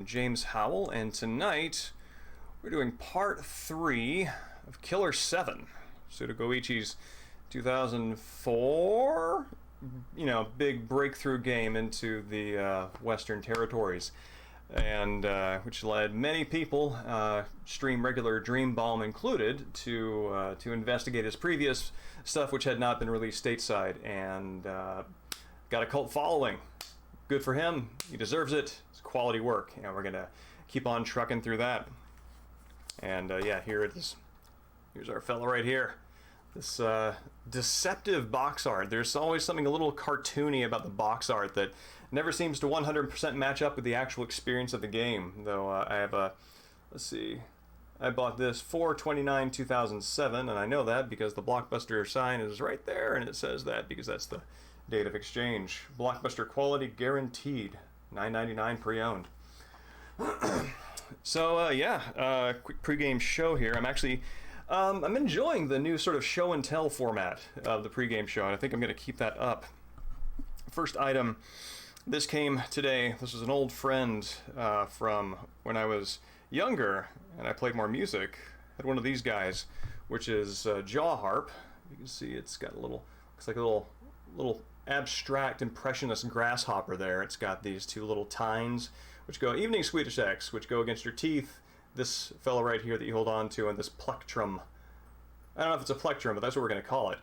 James Howell, and tonight we're doing part 3 of Killer 7, Suda Goichi's 2004, big breakthrough game into the Western territories, and which led many people, stream regular Dreambomb included, to investigate his previous stuff, which had not been released stateside, and got a cult following. Good for him. He deserves it. It's quality work, and we're gonna keep on trucking through that. And here it is. Here's our fellow right here. This deceptive box art. There's always something a little cartoony about the box art that never seems to 100% match up with the actual experience of the game. Though I have a, let's see, I bought this 4/29/2007, and I know that because the Blockbuster sign is right there, and it says that because that's the date of exchange. Blockbuster quality guaranteed. $9.99 pre-owned. So quick pregame show here. I'm enjoying the new sort of show and tell format of the pregame show, and I think I'm going to keep that up. First item, this came today. This is an old friend from when I was younger, and I played more music. I had one of these guys, which is jaw harp. You can see it's got looks like a little abstract impressionist grasshopper there. It's got these two little tines, which go evening Swedish X, which go against your teeth. This fellow right here that you hold on to, and this plectrum. I don't know if it's a plectrum, but that's what we're going to call it.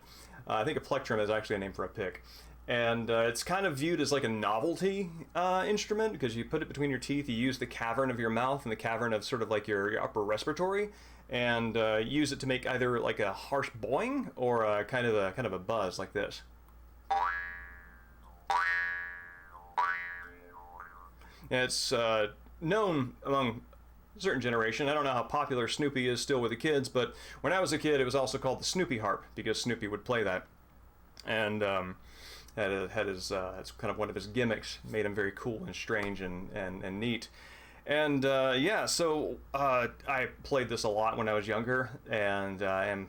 I think a plectrum is actually a name for a pick. And it's kind of viewed as like a novelty instrument because you put it between your teeth, you use the cavern of your mouth and the cavern of sort of like your upper respiratory, and use it to make either like a harsh boing or kind of a buzz like this. And it's known among a certain generation. I don't know how popular Snoopy is still with the kids, but when I was a kid, it was also called the Snoopy harp because Snoopy would play that, and had his it's kind of one of his gimmicks, made him very cool and strange and neat. And so I played this a lot when I was younger, and I am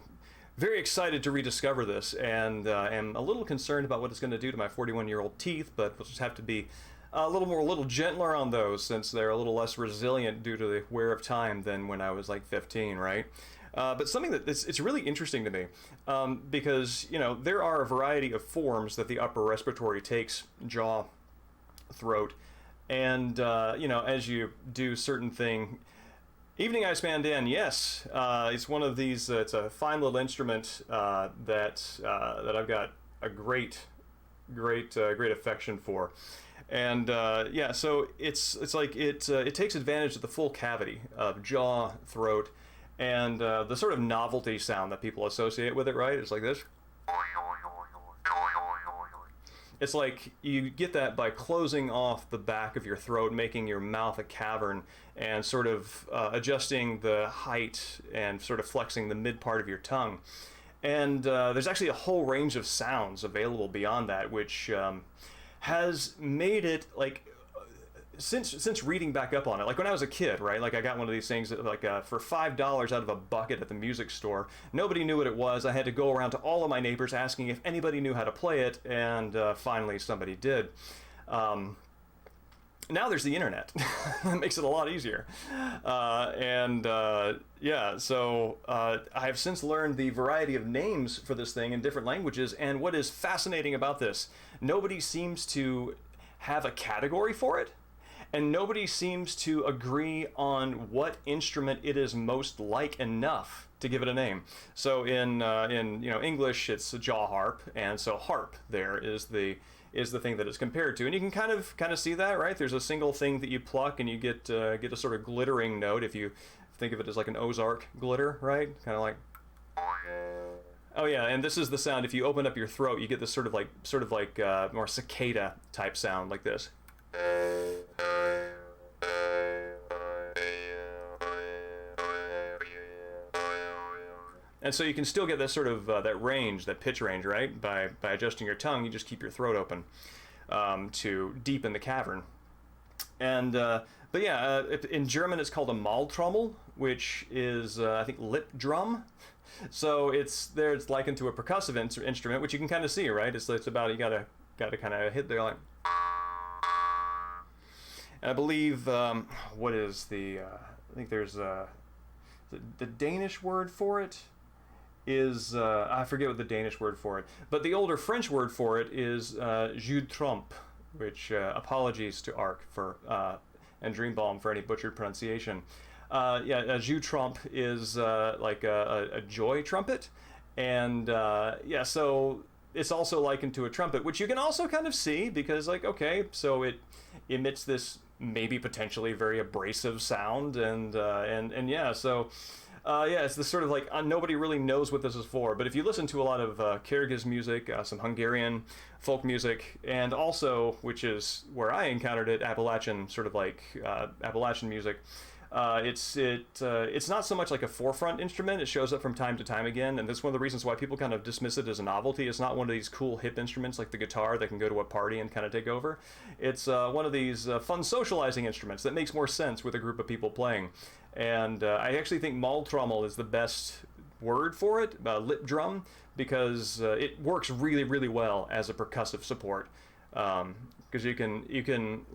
very excited to rediscover this, and am a little concerned about what it's going to do to my 41-year-old teeth, but we'll just have to be a little gentler on those since they're a little less resilient due to the wear of time than when I was like 15, right? But something that it's really interesting to me because there are a variety of forms that the upper respiratory takes, jaw, throat, and as you do certain thing. Evening Ice Man Dan, yes, it's one of these. It's a fine little instrument that I've got a great affection for. And so it's like it takes advantage of the full cavity of jaw, throat, and the sort of novelty sound that people associate with it, right? It's like this. It's like you get that by closing off the back of your throat, making your mouth a cavern, and sort of adjusting the height and sort of flexing the mid part of your tongue. And there's actually a whole range of sounds available beyond that, which has made it like since reading back up on it, like when I was a kid, right? Like I got one of these things that, like for $5 out of a bucket at the music store. Nobody knew what it was. I had to go around to all of my neighbors asking if anybody knew how to play it, and finally somebody did. Now there's the internet. It makes it a lot easier. So I've since learned the variety of names for this thing in different languages, and what is fascinating about this, nobody seems to have a category for it, and nobody seems to agree on what instrument it is most like enough to give it a name. So in English, it's a jaw harp, and so harp there is the thing that it's compared to, and you can kind of see that, right? There's a single thing that you pluck, and you get a sort of glittering note. If you think of it as like an Ozark glitter, right? Kind of like. Oh yeah, and this is the sound. If you open up your throat, you get this sort of like more cicada type sound like this. And so you can still get this sort of that range, that pitch range, right? By adjusting your tongue, you just keep your throat open to deepen the cavern. And in German it's called a Maultrommel, which is I think lip drum. So it's likened to a percussive instrument, which you can kind of see, right? It's about you gotta kind of hit there like. And I believe, what is the, I think there's the Danish word for it is, I forget what the Danish word for it, but the older French word for it is jus de trompe, which, apologies to Ark for, and Dreambalm for any butchered pronunciation. Yeah, a jus trompe is like a joy trumpet, and yeah, so it's also likened to a trumpet, which you can also kind of see because, like, okay, so it emits this maybe potentially very abrasive sound, and yeah, so. Yeah, it's this sort of like, nobody really knows what this is for, but if you listen to a lot of Kyrgyz music, some Hungarian folk music, and also, which is where I encountered it, Appalachian, sort of like Appalachian music, it's not so much like a forefront instrument. It shows up from time to time again, and that's one of the reasons why people kind of dismiss it as a novelty. It's not one of these cool hip instruments like the guitar that can go to a party and kind of take over. It's one of these fun socializing instruments that makes more sense with a group of people playing. And I actually think Maultrommel is the best word for it, lip drum, because it works really, really well as a percussive support. Because you can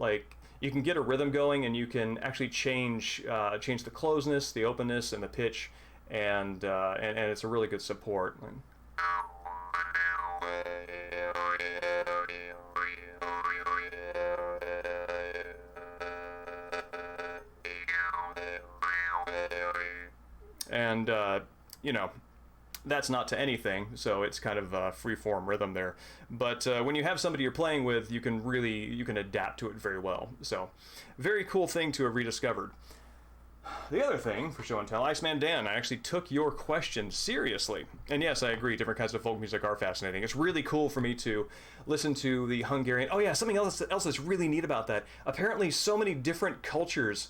get a rhythm going, and you can actually change the closeness, the openness, and the pitch, and it's a really good support. And you know, that's not to anything, so it's kind of a free-form rhythm there. But when you have somebody you're playing with, you can adapt to it very well. So, very cool thing to have rediscovered. The other thing, for show and tell, Iceman Dan, I actually took your question seriously. And yes, I agree, different kinds of folk music are fascinating. It's really cool for me to listen to the Hungarian... Oh yeah, something else that's really neat about that. Apparently, so many different cultures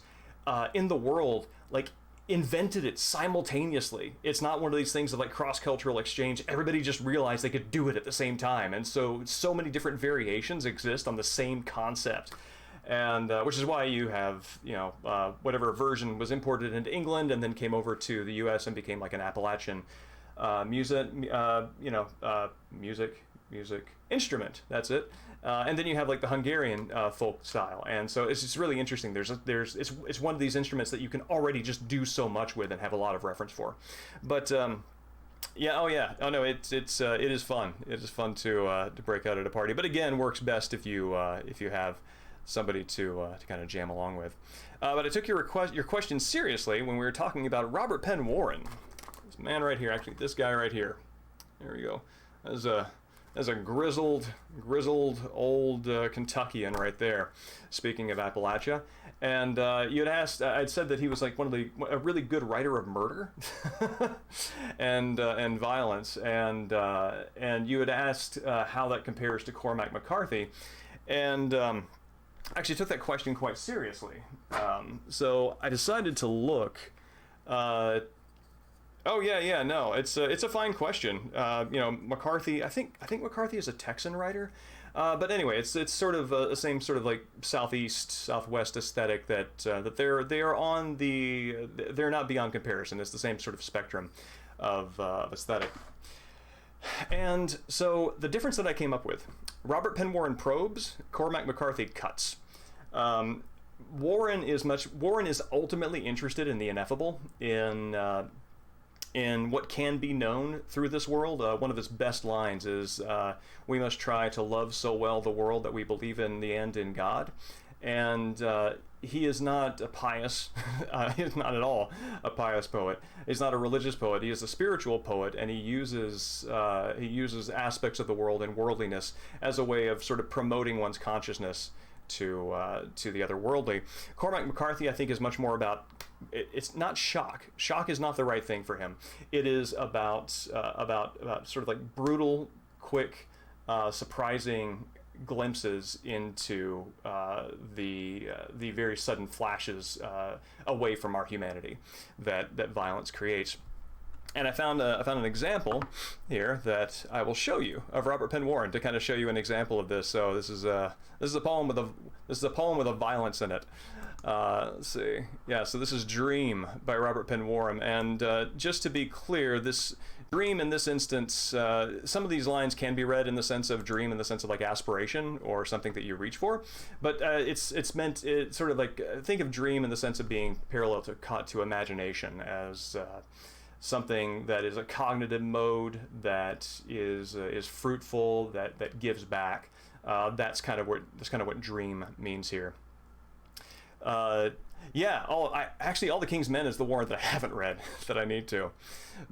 in the world, like, invented it simultaneously. It's not one of these things of like cross-cultural exchange. Everybody just realized they could do it at the same time, and so many different variations exist on the same concept, and which is why you have, you know, whatever version was imported into England and then came over to the US and became like an Appalachian music instrument. That's it. And then you have like the Hungarian folk style, and so it's just really interesting. It's one of these instruments that you can already just do so much with and have a lot of reference for. But it is fun. It is fun to break out at a party. But again, works best if you have somebody to kind of jam along with. But I took your question seriously when we were talking about Robert Penn Warren. This man right here, actually, this guy right here. There we go. As a grizzled old Kentuckian right there, speaking of Appalachia. And you had asked, I'd said that he was like a really good writer of murder and violence, and you had asked how that compares to Cormac McCarthy, and I actually took that question quite seriously. So I decided to look. Oh yeah, no, it's a fine question. You know, McCarthy. I think McCarthy is a Texan writer, but anyway, it's sort of the same sort of like southwest aesthetic that they're not beyond comparison. It's the same sort of spectrum of aesthetic. And so the difference that I came up with: Robert Penn Warren probes, Cormac McCarthy cuts. Warren is ultimately interested in the ineffable, in what can be known through this world. One of his best lines is, we must try to love so well the world that we believe in the end in God. And he is not a pious, he's not at all a pious poet. He's not a religious poet. He is a spiritual poet, and he uses aspects of the world and worldliness as a way of sort of promoting one's consciousness to the otherworldly. Cormac McCarthy, I think, is much more about... It's not shock. Shock is not the right thing for him. It is about sort of like brutal, quick, surprising glimpses into the very sudden flashes away from our humanity that violence creates. And I found an example here that I will show you of Robert Penn Warren to kind of show you an example of this. So this is a poem with a violence in it. Let's see. Yeah, so this is Dream by Robert Penn Warren, and just to be clear, this Dream in this instance, some of these lines can be read in the sense of dream in the sense of like aspiration or something that you reach for, but it's meant, it's sort of like, think of dream in the sense of being parallel to imagination as something that is a cognitive mode that is fruitful, that gives back. That's kind of what dream means here. Yeah, actually, All the King's Men is the warrant that I haven't read that I need to.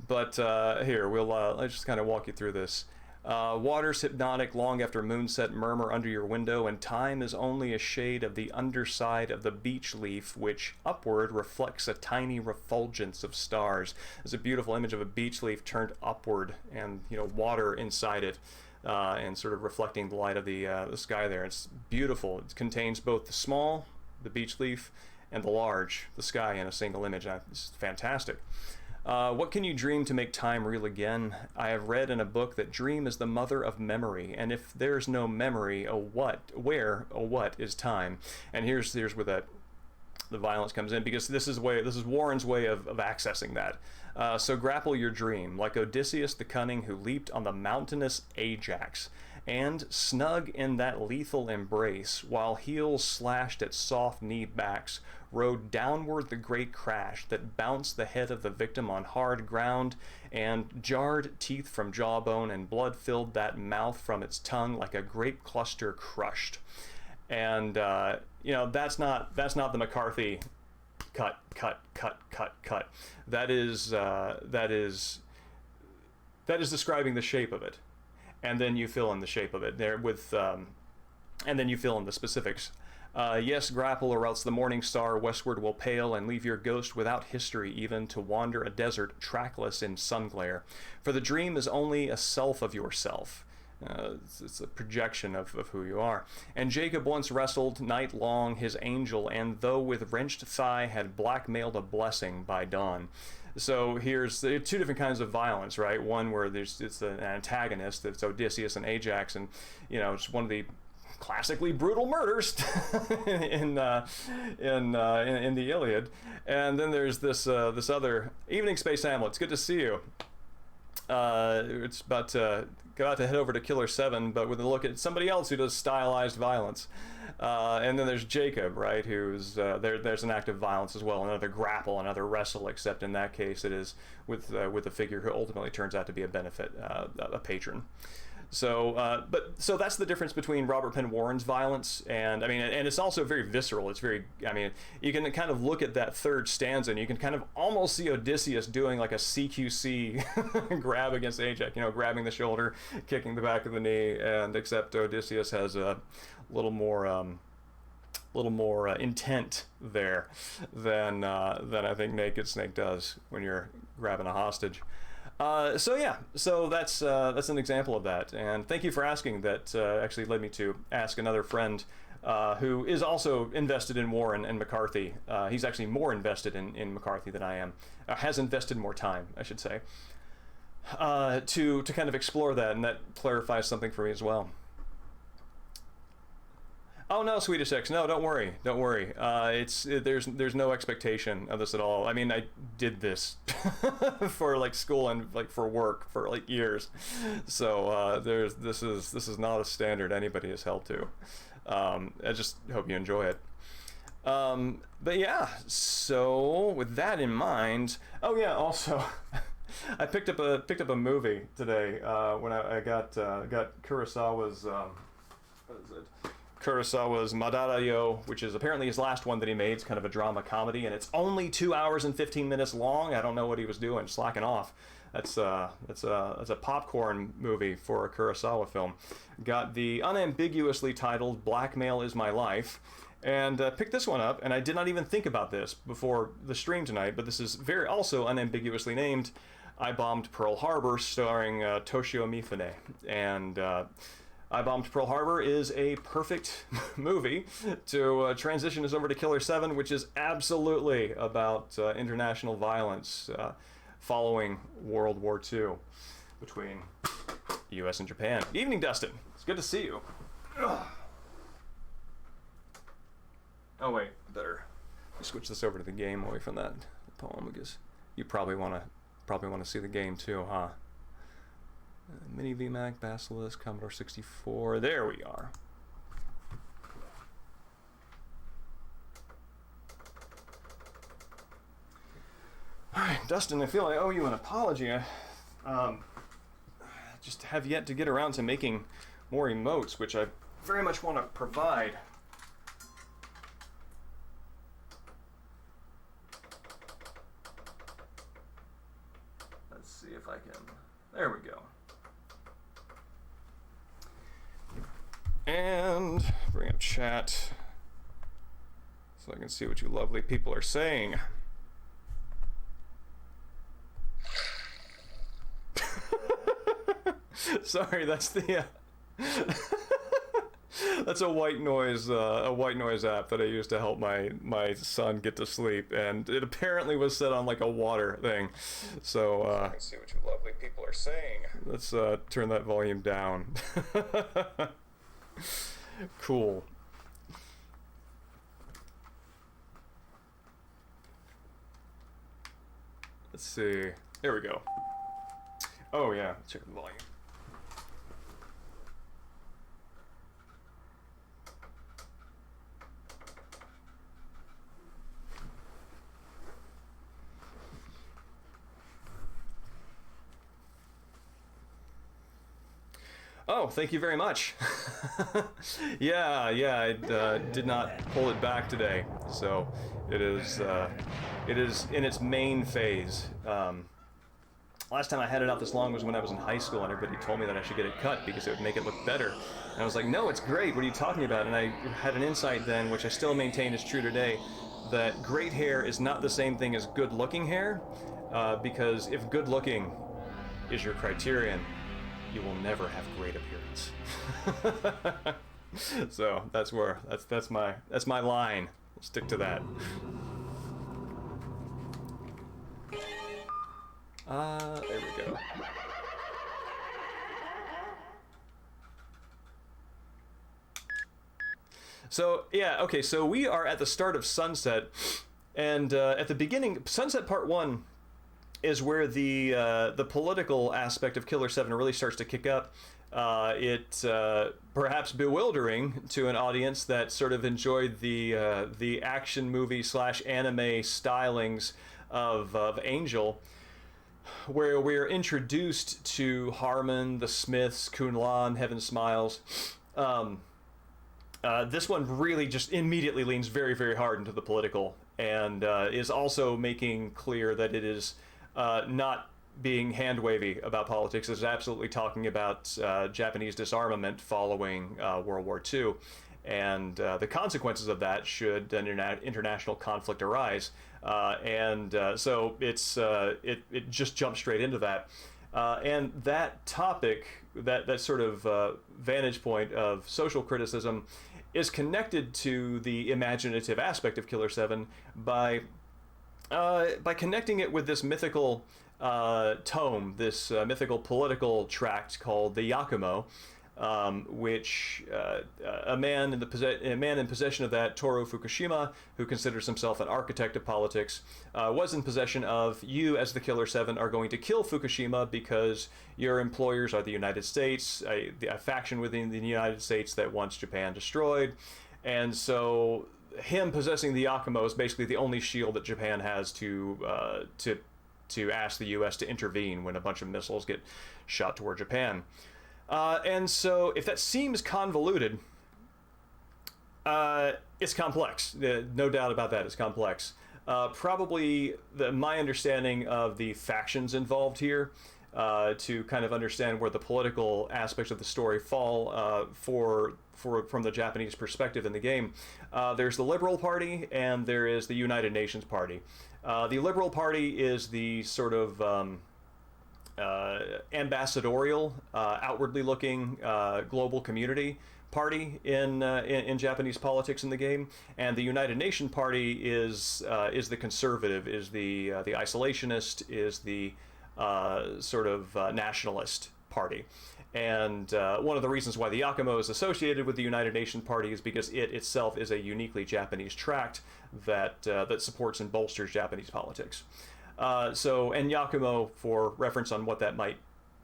But here, let's just kind of walk you through this. Waters hypnotic long after moonset murmur under your window, and time is only a shade of the underside of the beech leaf, which upward reflects a tiny refulgence of stars. There's a beautiful image of a beech leaf turned upward, and water inside it. And sort of reflecting the light of the sky there. It's beautiful. It contains both the small, the beech leaf, and the large, the sky, in a single image. It's fantastic. What can you dream to make time real again? I have read in a book that dream is the mother of memory, and if there's no memory, where is time? And here's where the violence comes in, because this is Warren's way of accessing that. So grapple your dream, like Odysseus the cunning who leaped on the mountainous Ajax, and snug in that lethal embrace, while heels slashed at soft knee backs, rode downward the great crash that bounced the head of the victim on hard ground, and jarred teeth from jawbone, and blood filled that mouth from its tongue like a grape cluster crushed. And that's not the McCarthy cut. That is describing the shape of it, and then you fill in the shape of it there with, and then you fill in the specifics. Yes, grapple, or else the morning star westward will pale and leave your ghost without history, even to wander a desert trackless in sun glare. For the dream is only a self of yourself. It's a projection of who you are. And Jacob once wrestled night long his angel, and though with wrenched thigh had blackmailed a blessing by dawn. So here's two different kinds of violence, right? One where it's an antagonist, it's Odysseus and Ajax, and it's one of the classically brutal murders in the Iliad. And then there's this other Evening Space Hamlet. It's good to see you. It's about to head over to killer7, but with a look at somebody else who does stylized violence. And then there's Jacob, right, who's there's an act of violence as well, another grapple, another wrestle, except in that case it is with a figure who ultimately turns out to be a benefit, a patron. So that's the difference between Robert Penn Warren's violence, and and it's also very visceral. It's very, you can kind of look at that third stanza, and you can kind of almost see Odysseus doing like a CQC grab against Ajax, grabbing the shoulder, kicking the back of the knee, and except Odysseus has a little more intent there than I think Naked Snake does when you're grabbing a hostage. So that's an example of that, and thank you for asking. That actually led me to ask another friend who is also invested in Warren and McCarthy. He's actually more invested in McCarthy than I am. Has invested more time, I should say, to kind of explore that, and that clarifies something for me as well. Oh no, Swedish X, no, don't worry. There's no expectation of this at all. I did this for like school and like for work for like years, so this is not a standard anybody is held to. I just hope you enjoy it. But yeah, so with that in mind, oh yeah, also I picked up a movie today when I got Kurosawa's what is it? Kurosawa's Madara-yo, which is apparently his last one that he made. It's kind of a drama comedy, and it's only 2 hours and 15 minutes long. I don't know what he was doing, slacking off. That's a popcorn movie for a Kurosawa film. Got the unambiguously titled Blackmail Is My Life, and picked this one up, and I did not even think about this before the stream tonight, but this is very also unambiguously named I Bombed Pearl Harbor, starring Toshio Mifune. And I Bombed Pearl Harbor is a perfect movie to transition us over to Killer7, which is absolutely about international violence following World War II between the U.S. and Japan. Evening, Dustin. It's good to see you. Ugh. Oh wait, better switch this over to the game away from that poem, because you probably want to see the game too, huh? Mini VMAC, Basilisk, Commodore 64. There we are. Alright, Dustin, I feel I owe you an apology. I just have yet to get around to making more emotes, which I very much want to provide. Let's see if I can. There we go. And bring up chat so I can see what you lovely people are saying. Sorry, that's the that's a white noise app that I use to help my son get to sleep, and it apparently was set on like a water thing. So let's see what you lovely people are saying. Let's turn that volume down. Cool. Let's see. There we go. Oh yeah, let's check the volume. Oh, thank you very much. yeah, I did not pull it back today, so it is in its main phase. Last time I had it out this long was when I was in high school, and everybody told me that I should get it cut because it would make it look better. And I was like, no, it's great. What are you talking about? And I had an insight then, which I still maintain is true today, that great hair is not the same thing as good-looking hair, because if good-looking is your criterion, you will never have great appearance. So that's my line. We'll stick to that. There we go. So yeah, okay. So we are at the start of Sunset, and at the beginning, Sunset Part 1 is where the political aspect of Killer 7 really starts to kick up. It's perhaps bewildering to an audience that sort of enjoyed the action movie / anime stylings of Angel, where we're introduced to Harmon, the Smiths, Kunlan, Heaven Smiles. This one really just immediately leans very, very hard into the political, and is also making clear that it is not being hand-wavy about politics. Is absolutely talking about Japanese disarmament following World War II, and the consequences of that should an international conflict arise. So it just jumps straight into that. And that topic, that sort of vantage point of social criticism, is connected to the imaginative aspect of Killer 7 by connecting it with this mythical tome, this mythical political tract called the Yakumo, which a man in possession of that, Toru Fukushima, who considers himself an architect of politics, was in possession of. You, as the Killer 7, are going to kill Fukushima because your employers are the United States, a faction within the United States that wants Japan destroyed, and so him possessing the Yakumo is basically the only shield that Japan has to ask the U.S. to intervene when a bunch of missiles get shot toward Japan. And so, if that seems convoluted, it's complex. No doubt about that, it's complex. Probably my understanding of the factions involved here, to kind of understand where the political aspects of the story fall from the Japanese perspective in the game. There's the Liberal Party, and there is the United Nations Party. The Liberal Party is the sort of ambassadorial, outwardly looking global community party in Japanese politics in the game, and the United Nations Party is the conservative, is the isolationist, is the sort of nationalist party. And one of the reasons why the Yakumo is associated with the United Nations Party is because it itself is a uniquely Japanese tract that supports and bolsters Japanese politics. And Yakumo, for reference on what that might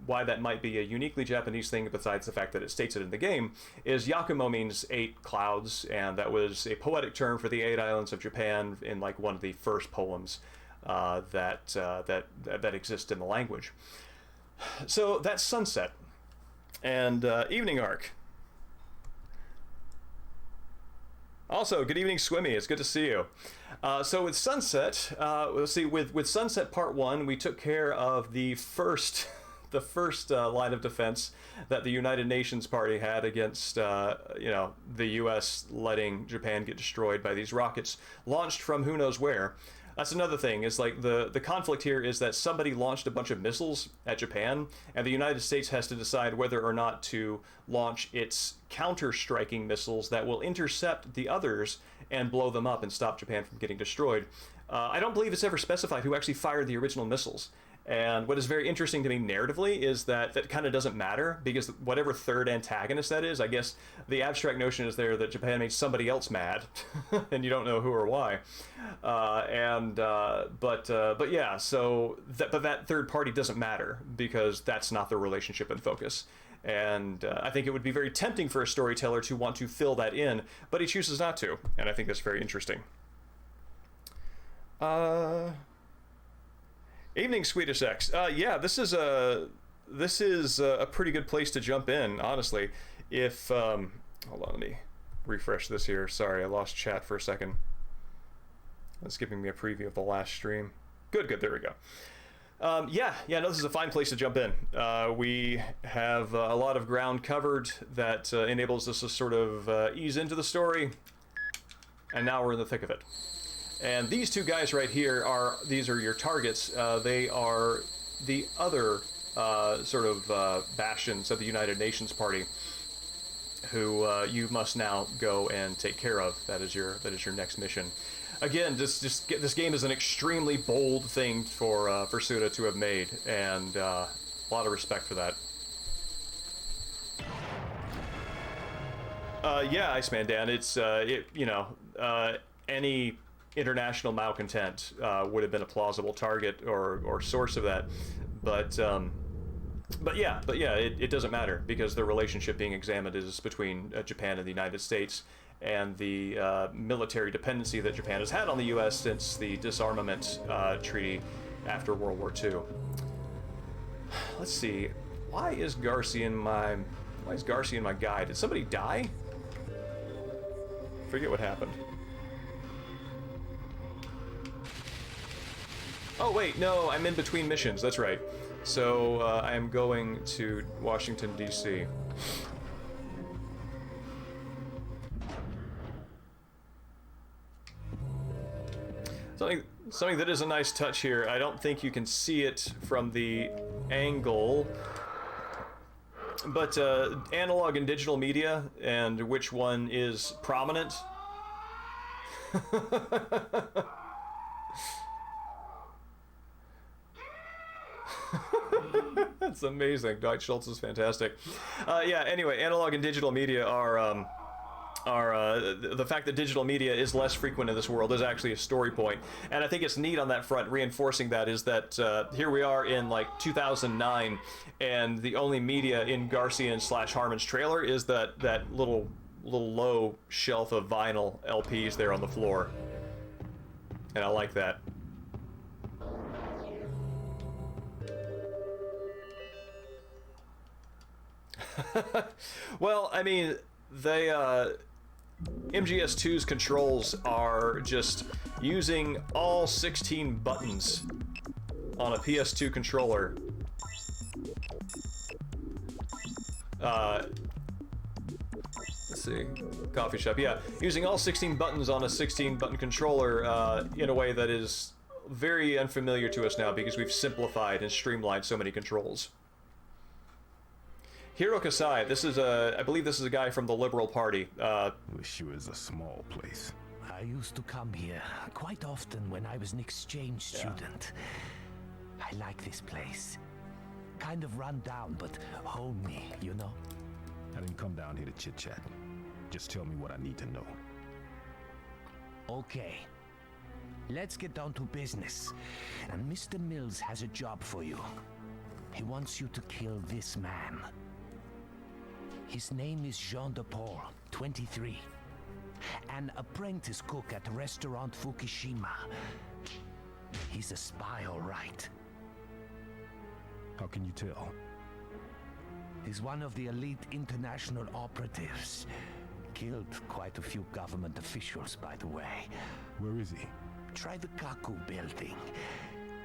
why that might be a uniquely Japanese thing, besides the fact that it states it in the game, is Yakumo means 8 clouds, and that was a poetic term for the 8 islands of Japan in like one of the first poems that exist in the language. So that's sunset, and evening arc. Also, good evening, Swimmy. It's good to see you. So with Sunset, let's see. With Sunset Part 1, we took care of the first line of defense that the United Nations party had against the U.S. letting Japan get destroyed by these rockets launched from who knows where. That's another thing, is like the conflict here is that somebody launched a bunch of missiles at Japan, and the United States has to decide whether or not to launch its counter-striking missiles that will intercept the others and blow them up and stop Japan from getting destroyed. I don't believe it's ever specified who actually fired the original missiles. And what is very interesting to me narratively is that kind of doesn't matter, because whatever third antagonist that is, I guess the abstract notion is there that Japan made somebody else mad, and you don't know who or why. But yeah, so that third party doesn't matter, because that's not the relationship in focus. And I think it would be very tempting for a storyteller to want to fill that in, but he chooses not to, and I think that's very interesting. Evening, Swedish X. Yeah, this is a pretty good place to jump in, honestly. If hold on, let me refresh this here. Sorry, I lost chat for a second. That's giving me a preview of the last stream. Good, there we go. Yeah, no, this is a fine place to jump in. We have a lot of ground covered that enables us to sort of ease into the story, and now we're in the thick of it. And these two guys right here these are your targets. They are the other sort of bastions of the United Nations party, who you must now go and take care of. That is your next mission. Again, this game is an extremely bold thing for Suda to have made, and a lot of respect for that. Yeah, Iceman Dan. It's any international malcontent would have been a plausible target or source of that, but yeah, it doesn't matter, because the relationship being examined is between Japan and the United States, and the military dependency that Japan has had on the U.S. since the disarmament treaty after World War II. Let's see, why is Garcia in my guide? Did somebody die? Forget what happened. Oh wait, no, I'm in between missions, that's right. So I am going to Washington, D.C. Something that is a nice touch here, I don't think you can see it from the angle, but analog and digital media, and which one is prominent. That's amazing. Dwight Schultz is fantastic. Yeah, anyway, analog and digital media are the fact that digital media is less frequent in this world is actually a story point. And I think it's neat on that front, reinforcing that, is that here we are in like 2009, and the only media in Garcia / Harmon's trailer is that little low shelf of vinyl LPs there on the floor. And I like that. Well, I mean, they MGS2's controls are just using all 16 buttons on a PS2 controller. Let's see, coffee shop, yeah, using all 16 buttons on a 16-button controller in a way that is very unfamiliar to us now, because we've simplified and streamlined so many controls. Hiro Kasai, I believe this is a guy from the Liberal Party. Wish it was a small place. I used to come here quite often when I was an exchange student. I like this place. Kind of run down, but homey, you know? I didn't come down here to chit-chat. Just tell me what I need to know. Okay. Let's get down to business. And Mr. Mills has a job for you. He wants you to kill this man. His name is Jean de Paul, 23. An apprentice cook at restaurant Fukushima. He's a spy, all right. How can you tell? He's one of the elite international operatives. Killed quite a few government officials, by the way. Where is he? Try the Kaku building.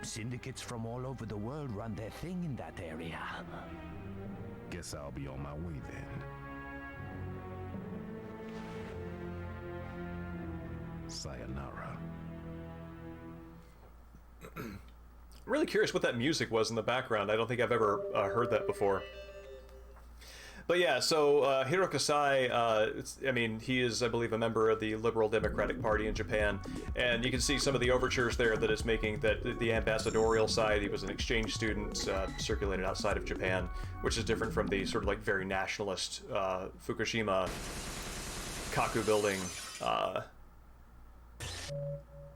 Syndicates from all over the world run their thing in that area. Guess I'll be on my way then. Sayonara. I'm really curious what that music was in the background. I don't think I've ever heard that before. But yeah, so Hirokasai, I mean, he is, I believe, a member of the Liberal Democratic Party in Japan, and you can see some of the overtures there that it's making, that the ambassadorial side, he was an exchange student, circulated outside of Japan, which is different from the sort of like very nationalist Fukushima Kaku building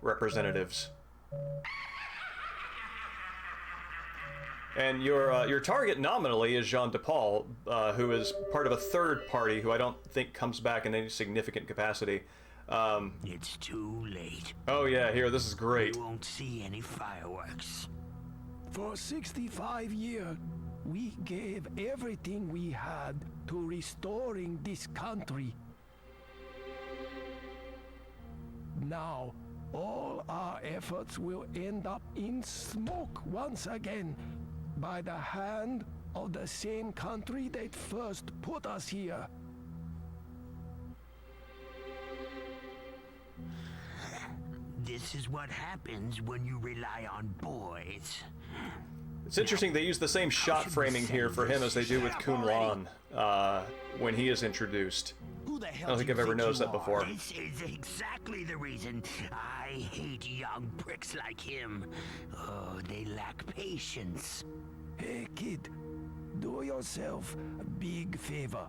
representatives. And your target nominally is Jean de Paul, who is part of a third party who I don't think comes back in any significant capacity. It's too late. Oh yeah, here, this is great. You won't see any fireworks. For 65 years, we gave everything we had to restoring this country. Now, all our efforts will end up in smoke once again, by the hand of the same country that first put us here. This is what happens when you rely on boys. It's interesting they use the same shot framing here for him as they do with Kun Lan when he is introduced. Who the I hell don't think I've ever noticed that before. This is exactly the reason I hate young pricks like him. Oh, they lack patience. Hey kid, do yourself a big favor.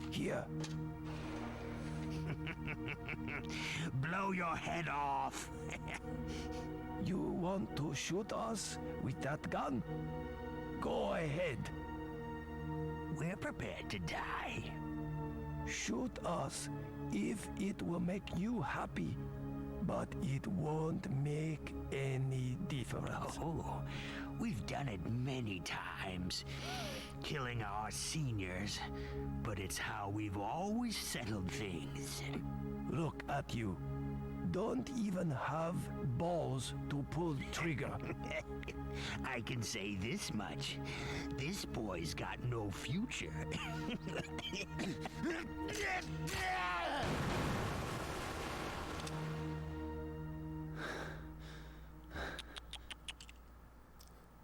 Here. Blow your head off. You want to shoot us with that gun? Go ahead. We're prepared to die. Shoot us if it will make you happy, but it won't make any difference. Oh, we've done it many times, killing our seniors, but it's how we've always settled things. Look at you. Don't even have balls to pull trigger. I can say this much. This boy's got no future.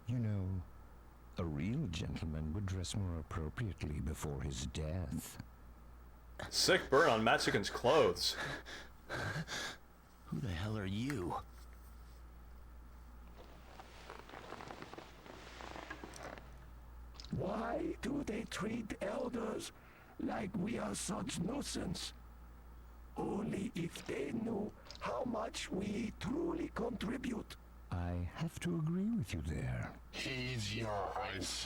You know, a real gentleman would dress more appropriately before his death. Sick burn on Matsukin's clothes. Who the hell are you? Why do they treat elders like we are such nuisance? Only if they knew how much we truly contribute. I have to agree with you there. He's yours.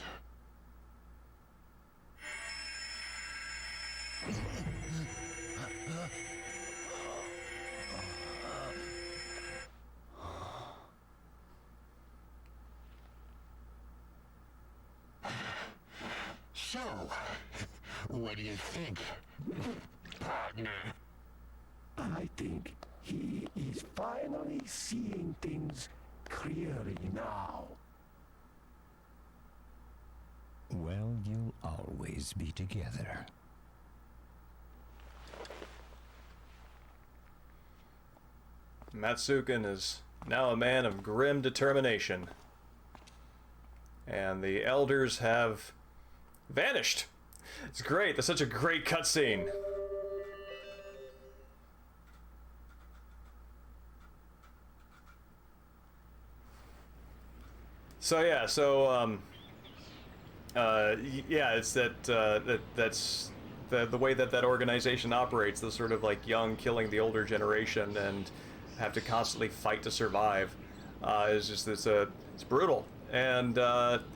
So, what do you think, partner? I think he is finally seeing things clearly now. Well, you'll always be together. Matsukin is now a man of grim determination. And the elders have vanished. It's great. That's such a great cutscene. So yeah, yeah, it's that's the way that organization operates. The sort of like young killing the older generation and have to constantly fight to survive. Is just it's brutal. And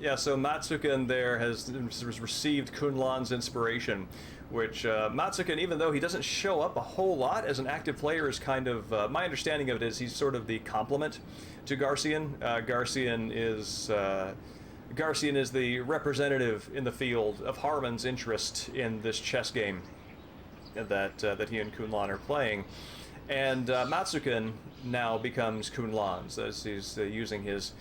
yeah, so Matsuken there has received Kunlan's inspiration, which Matsuken, even though he doesn't show up a whole lot as an active player, is kind of, my understanding of it is he's sort of the complement to Garcian. Garcian is the representative in the field of Harmon's interest in this chess game that he and Kunlan are playing. And Matsuken now becomes Kunlan's, as he's using his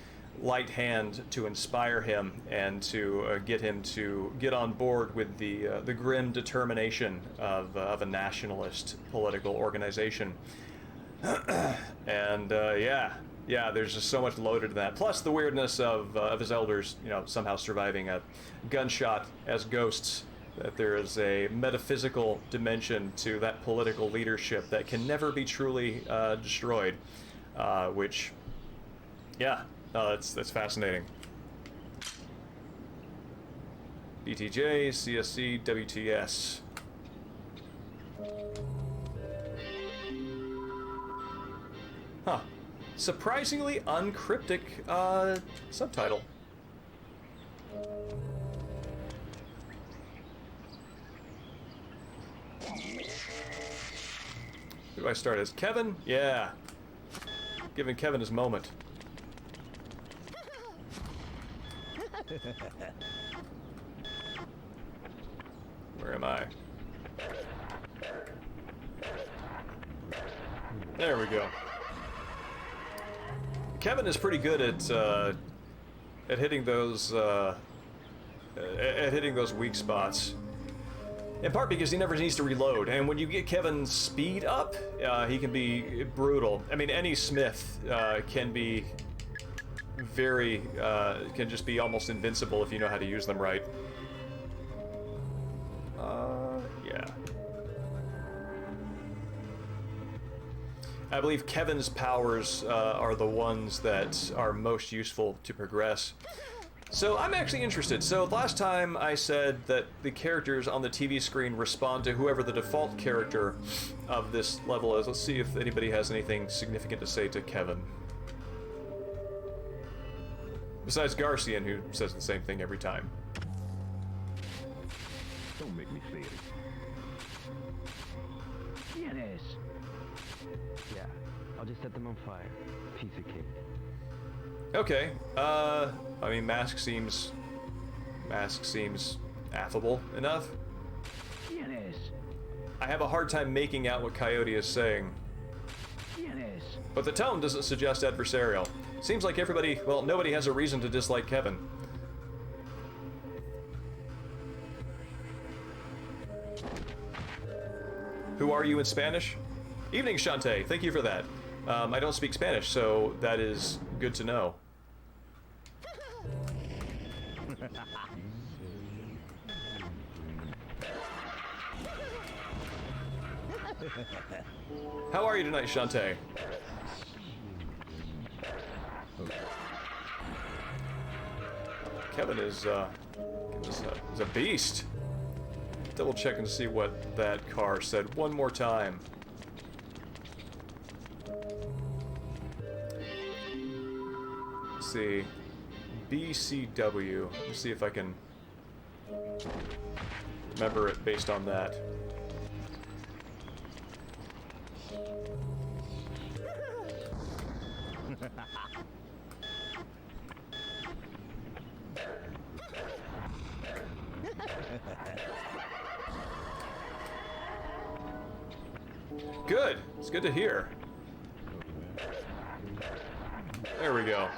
light hand to inspire him and to get him to get on board with the grim determination of a nationalist political organization. And yeah, there's just so much loaded in that. Plus the weirdness of his elders, you know, somehow surviving a gunshot as ghosts. That there is a metaphysical dimension to that political leadership that can never be truly destroyed. Which, yeah, that's fascinating. BTJ, CSC, WTS. Huh. Surprisingly uncryptic subtitle. Who do I start as? Kevin? Yeah. Giving Kevin his moment. Where am I? There we go. Kevin is pretty good at hitting those weak spots. In part because he never needs to reload, and when you get Kevin's speed up, he can be brutal. I mean, any smith can be can just be almost invincible if you know how to use them right. Yeah. I believe Kevin's powers are the ones that are most useful to progress. So I'm actually interested. So last time I said that the characters on the TV screen respond to whoever the default character of this level is. Let's see if anybody has anything significant to say to Kevin. Besides Garcian, who says the same thing every time. Don't make me say it. Yes. Yeah, I'll just set them on fire. Piece of cake. Okay, I mean, Mask seems affable enough. Yes. I have a hard time making out what Coyote is saying. Yes. But the tone doesn't suggest adversarial. Seems like everybody, well, nobody has a reason to dislike Kevin. Who are you in Spanish? Evening, Shantae. Thank you for that. I don't speak Spanish, so that is good to know. How are you tonight, Shantae? Kevin is a beast. Double checking to see what that car said one more time. Let's see. BCW. Let's see if I can remember it based on that. Good. It's good to hear. There we go.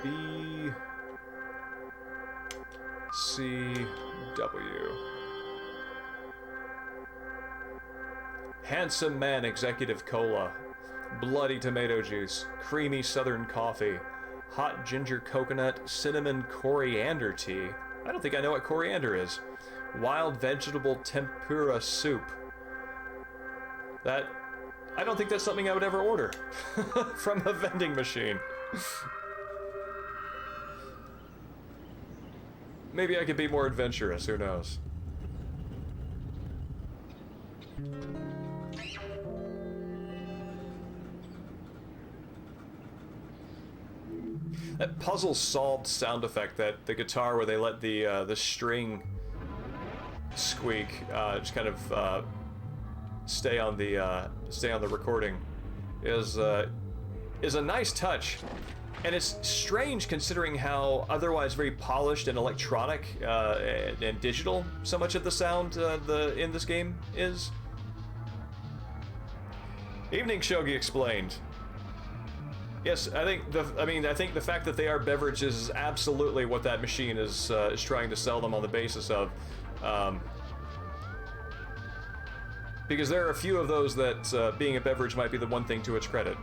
BCW. Handsome Man Executive Cola. Bloody tomato juice. Creamy southern coffee. Hot ginger coconut. Cinnamon coriander tea. I don't think I know what coriander is. Wild vegetable tempura soup. I don't think that's something I would ever order from a vending machine. maybe I could be more adventurous, who knows. That puzzle solved sound effect, that the guitar where they let the string squeak, just kind of stay on the recording, is a nice touch, and it's strange considering how otherwise very polished and electronic and digital so much of the sound in this game is. Evening, Shogi explained. Yes, I think the fact that they are beverages is absolutely what that machine is trying to sell them on the basis of, because there are a few of those that being a beverage might be the one thing to its credit.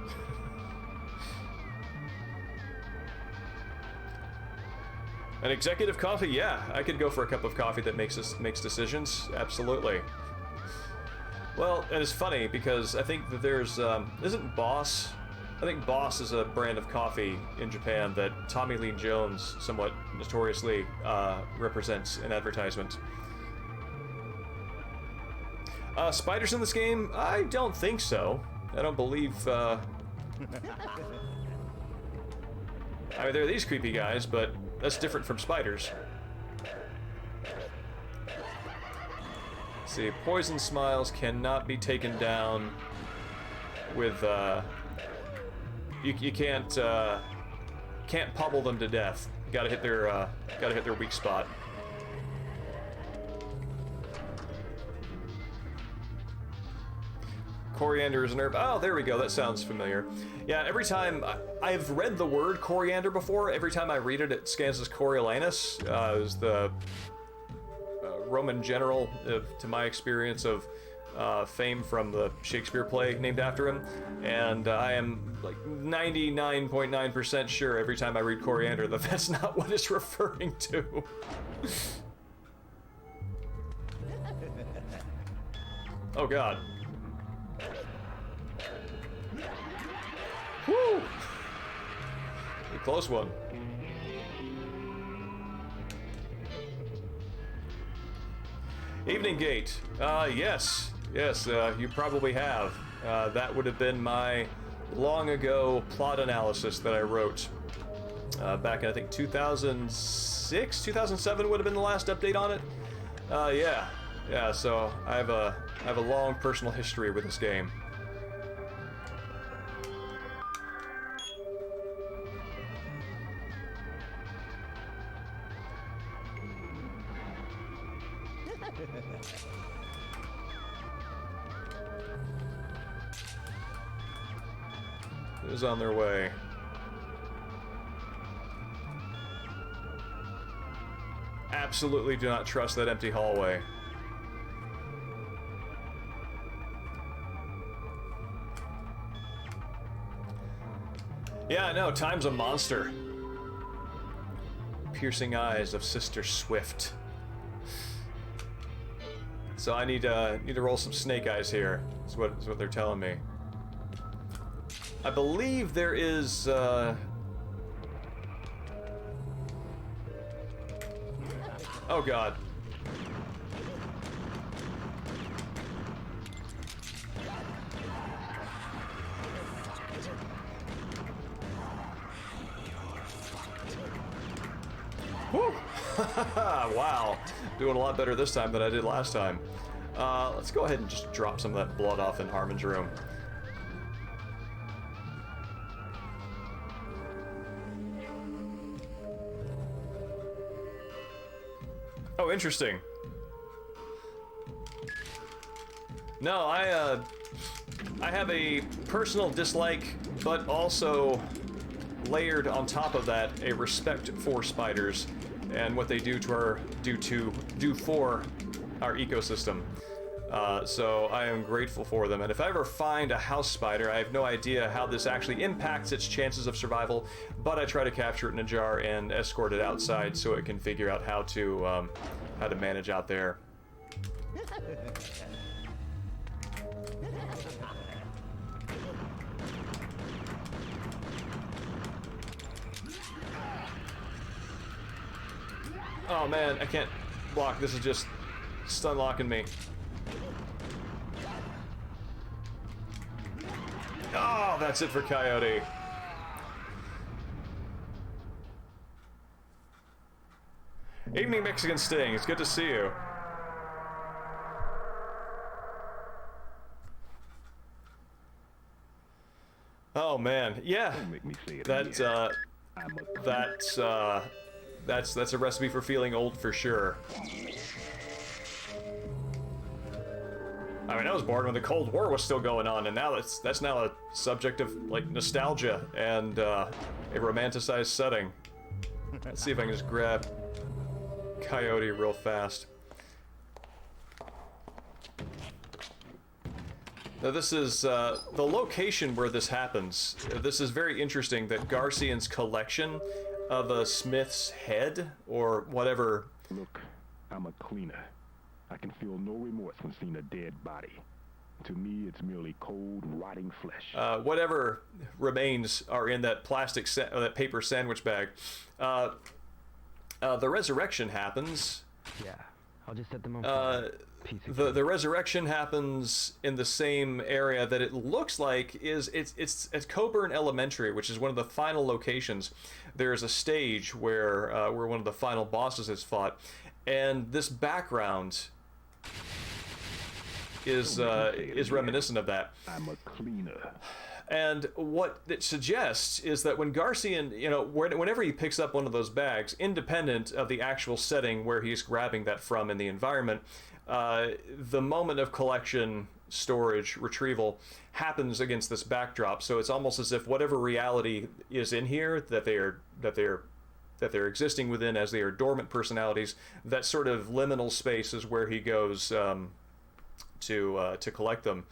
An executive coffee, yeah, I could go for a cup of coffee that makes decisions, absolutely. Well, and it's funny because I think that there's isn't Boss. I think Boss is a brand of coffee in Japan that Tommy Lee Jones somewhat notoriously represents in advertisement. Spiders in this game? I don't think so. I don't believe... I mean, there are these creepy guys, but that's different from spiders. Let's see, poison smiles cannot be taken down with... You can't pummel them to death. You gotta hit their weak spot. Coriander is an herb. Oh, there we go. That sounds familiar. Yeah, every time I've read the word coriander before, every time I read it, it scans as Coriolanus. It was the Roman general, to my experience, of fame from the Shakespeare play named after him, and I am like 99.9% sure every time I read coriander that that's not what it's referring to. Oh god. Woo! A close one. Evening Gate. Yes, you probably have. That would have been my long ago plot analysis that I wrote back in, I think, 2006, 2007 would have been the last update on it. Yeah. So I have a long personal history with this game. Is on their way. Absolutely do not trust that empty hallway. Yeah, no, time's a monster. Piercing eyes of Sister Swift. So I need to roll some snake eyes here. Is what they're telling me. I believe there is, oh god. Whew. Wow. Doing a lot better this time than I did last time. Let's go ahead and just drop some of that blood off in Harmon's room. Oh, interesting. No, I have a personal dislike, but also layered on top of that a respect for spiders and what they do for our ecosystem. So I am grateful for them, and if I ever find a house spider, I have no idea how this actually impacts its chances of survival, but I try to capture it in a jar and escort it outside so it can figure out how to manage out there. Oh man, I can't block. This is just stun locking me. Oh, that's it for Coyote. Evening Mexican Sting, it's good to see you. Oh man, yeah. Don't make me say it That's again. that's a recipe for feeling old for sure. I mean, I was born when the Cold War was still going on, and now that's now a subject of like nostalgia and a romanticized setting. Let's see if I can just grab Coyote real fast. Now this is the location where this happens. This is very interesting that Garcian's collection of a Smith's head, or whatever. Look, I'm a cleaner. I can feel no remorse when seeing a dead body. To me, it's merely cold, rotting flesh. Whatever remains are in that that paper sandwich bag. The resurrection happens. Yeah, I'll just set them on fire. Piece of The resurrection happens in the same area that it looks like is it's at Coburn Elementary, which is one of the final locations. There is a stage where one of the final bosses is fought, and this background is reminiscent of that. I'm a cleaner. And what it suggests is that when Garcian, you know, whenever he picks up one of those bags, independent of the actual setting where he's grabbing that from in the environment, the moment of collection, storage, retrieval happens against this backdrop. So it's almost as if whatever reality is in here that they're existing within, as they are dormant personalities, that sort of liminal space is where he goes to collect them.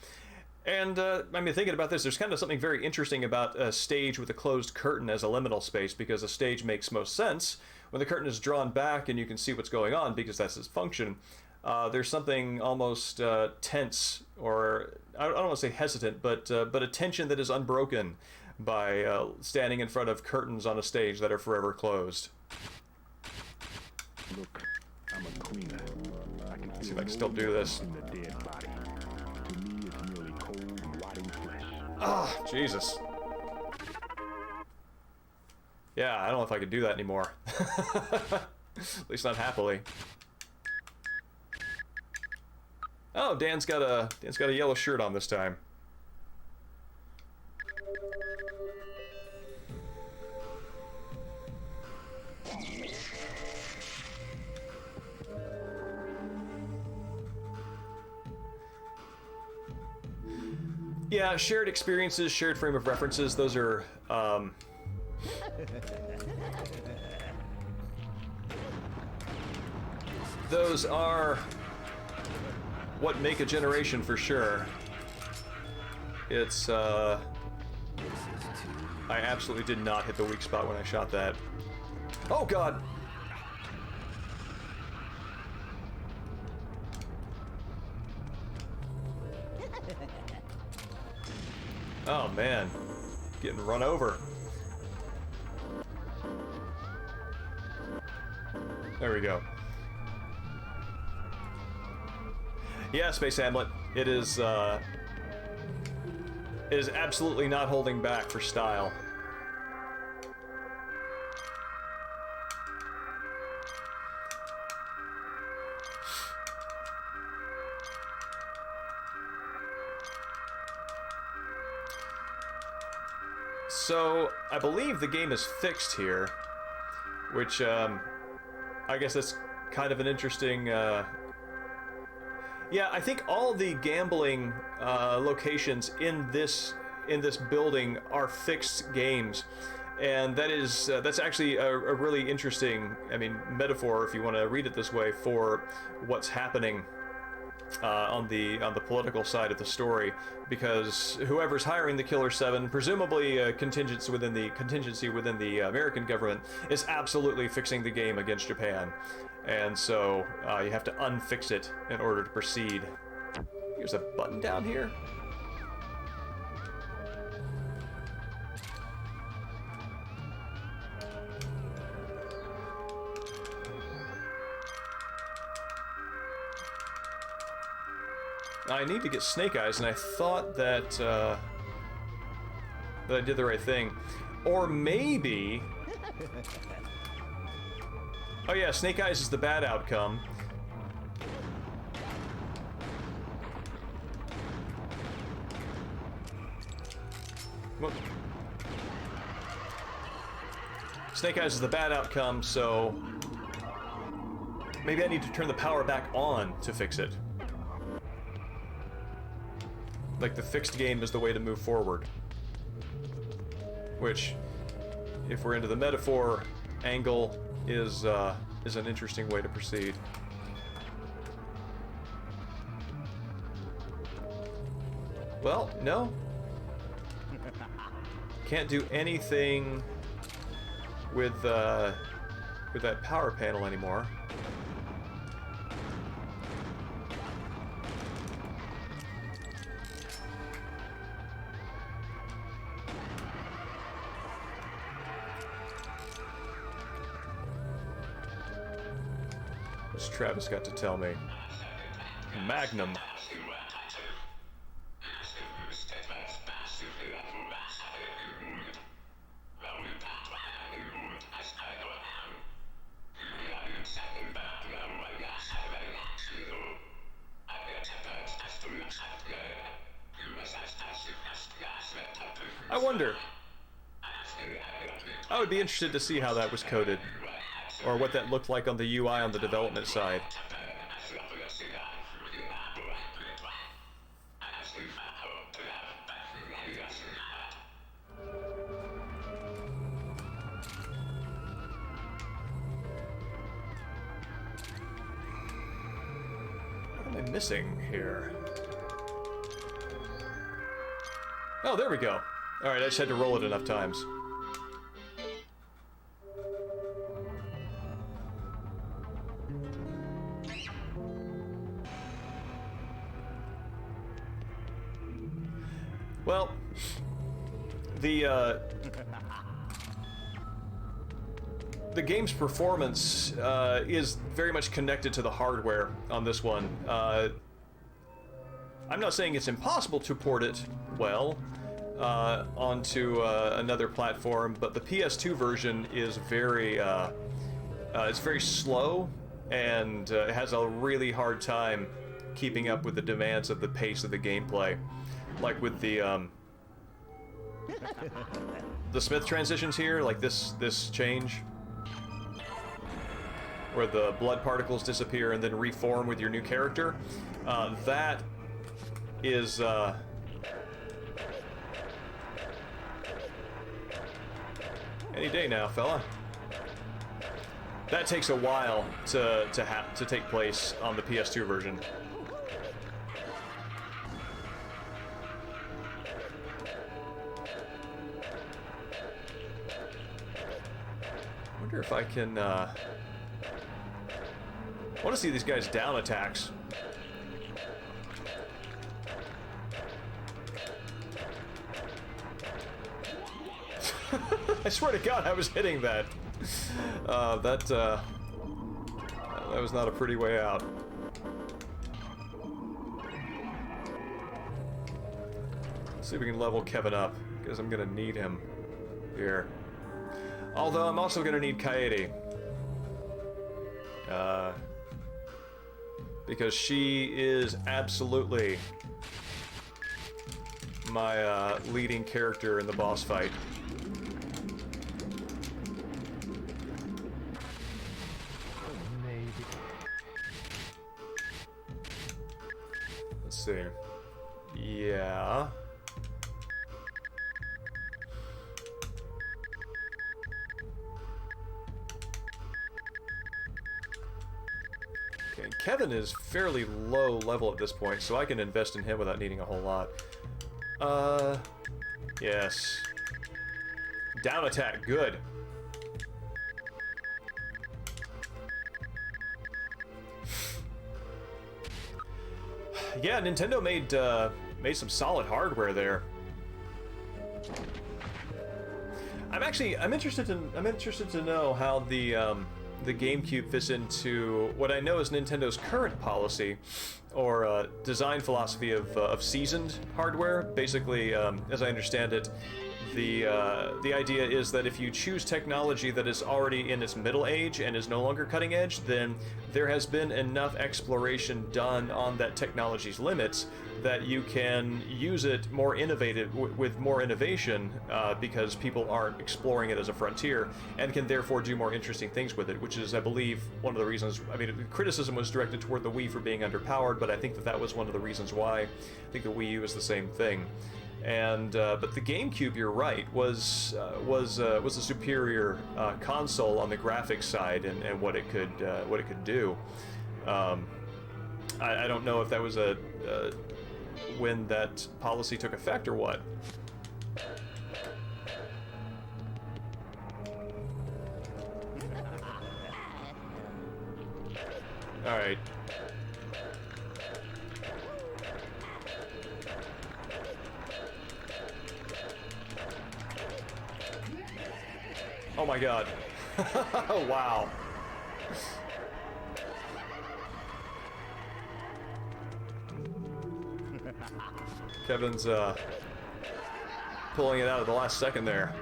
And I mean, thinking about this, there's kind of something very interesting about a stage with a closed curtain as a liminal space, because a stage makes most sense when the curtain is drawn back and you can see what's going on, because that's its function. There's something almost tense, or I don't want to say hesitant, but a tension that is unbroken by standing in front of curtains on a stage that are forever closed. Look, I'm a cleaner. I can See if I can still do this. A dead body. To me, it's merely cold, rotting flesh. Ah, Jesus. Yeah, I don't know if I could do that anymore. At least not happily. Oh, Dan's got a yellow shirt on this time. Yeah, shared experiences, shared frame of references, those are, those are what make a generation for sure. It's, I absolutely did not hit the weak spot when I shot that. Oh, God! Oh man, getting run over. There we go. Yeah, Space Hamlet, it is absolutely not holding back for style. So, I believe the game is fixed here, which, I guess that's kind of an interesting, yeah, I think all the gambling, locations in this building are fixed games, and that is, that's actually a really interesting, I mean, metaphor, if you want to read it this way, for what's happening on the political side of the story, because whoever's hiring the killer7, presumably a contingency within the American government, is absolutely fixing the game against Japan, and so you have to unfix it in order to proceed. There's a button down here. I need to get Snake Eyes, and I thought that, that I did the right thing. Or maybe... Oh yeah, Snake Eyes is the bad outcome. Whoop. Snake Eyes is the bad outcome, so... Maybe I need to turn the power back on to fix it. Like, the fixed game is the way to move forward. Which, if we're into the metaphor angle, is an interesting way to proceed. Well, no. Can't do anything with that power panel anymore. What's Travis got to tell me? Magnum. I wonder. I would be interested to see how that was coded, or what that looked like on the UI on the development side. What am I missing here? Oh, there we go. Alright, I just had to roll it enough times. Well, the game's performance is very much connected to the hardware on this one. I'm not saying it's impossible to port it well onto another platform, but the PS2 version is very it's very slow, and it has a really hard time keeping up with the demands of the pace of the gameplay. Like with the Smith transitions here, like this change, where the blood particles disappear and then reform with your new character. That is any day now, fella. That takes a while to take place on the PS2 version. I wonder if I can, I want to see these guys down attacks. I swear to God, I was hitting that. That was not a pretty way out. Let's see if we can level Kevin up, because I'm gonna need him here. Although I'm also gonna need Kaede. Because she is absolutely my leading character in the boss fight. Let's see. Yeah. Okay, Kevin is fairly low level at this point, so I can invest in him without needing a whole lot. Yes. Down attack, good. Yeah, Nintendo made some solid hardware there. I'm interested to know how the the GameCube fits into what I know is Nintendo's current policy, or design philosophy of seasoned hardware. Basically, as I understand it, the idea is that if you choose technology that is already in its middle age and is no longer cutting edge, then there has been enough exploration done on that technology's limits that you can use it more innovative with more innovation because people aren't exploring it as a frontier and can therefore do more interesting things with it, which is, I believe, one of the reasons. I mean, criticism was directed toward the Wii for being underpowered, but I think that was one of the reasons why. I think the Wii U is the same thing. And but the GameCube, you're right, was a superior console on the graphics side and what it could do. I don't know if that was when that policy took effect or what. All right. Oh my god. Wow. Kevin's pulling it out at the last second there.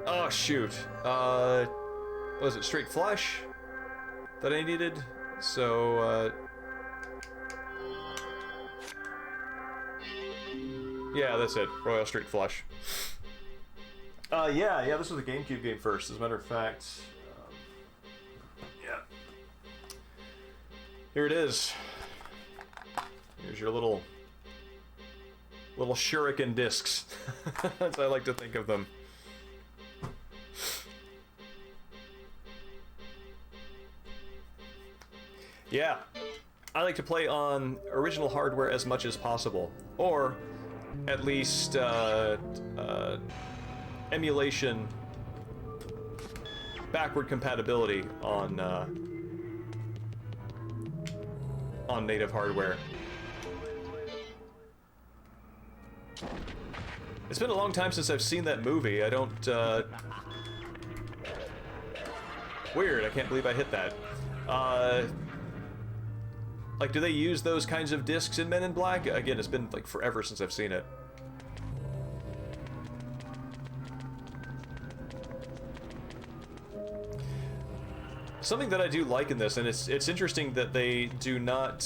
Oh shoot. Was it straight flush that I needed? So yeah, that's it. Royal Street Flush. Yeah, this was a GameCube game first, as a matter of fact. Yeah. Here it is. Here's your little shuriken discs, as I like to think of them. Yeah, I like to play on original hardware as much as possible, or at least emulation, backward compatibility on native hardware. It's been a long time since I've seen that movie. I don't, weird, I can't believe I hit that. Like, do they use those kinds of discs in Men in Black? Again, it's been, like, forever since I've seen it. Something that I do like in this, and it's interesting that they do not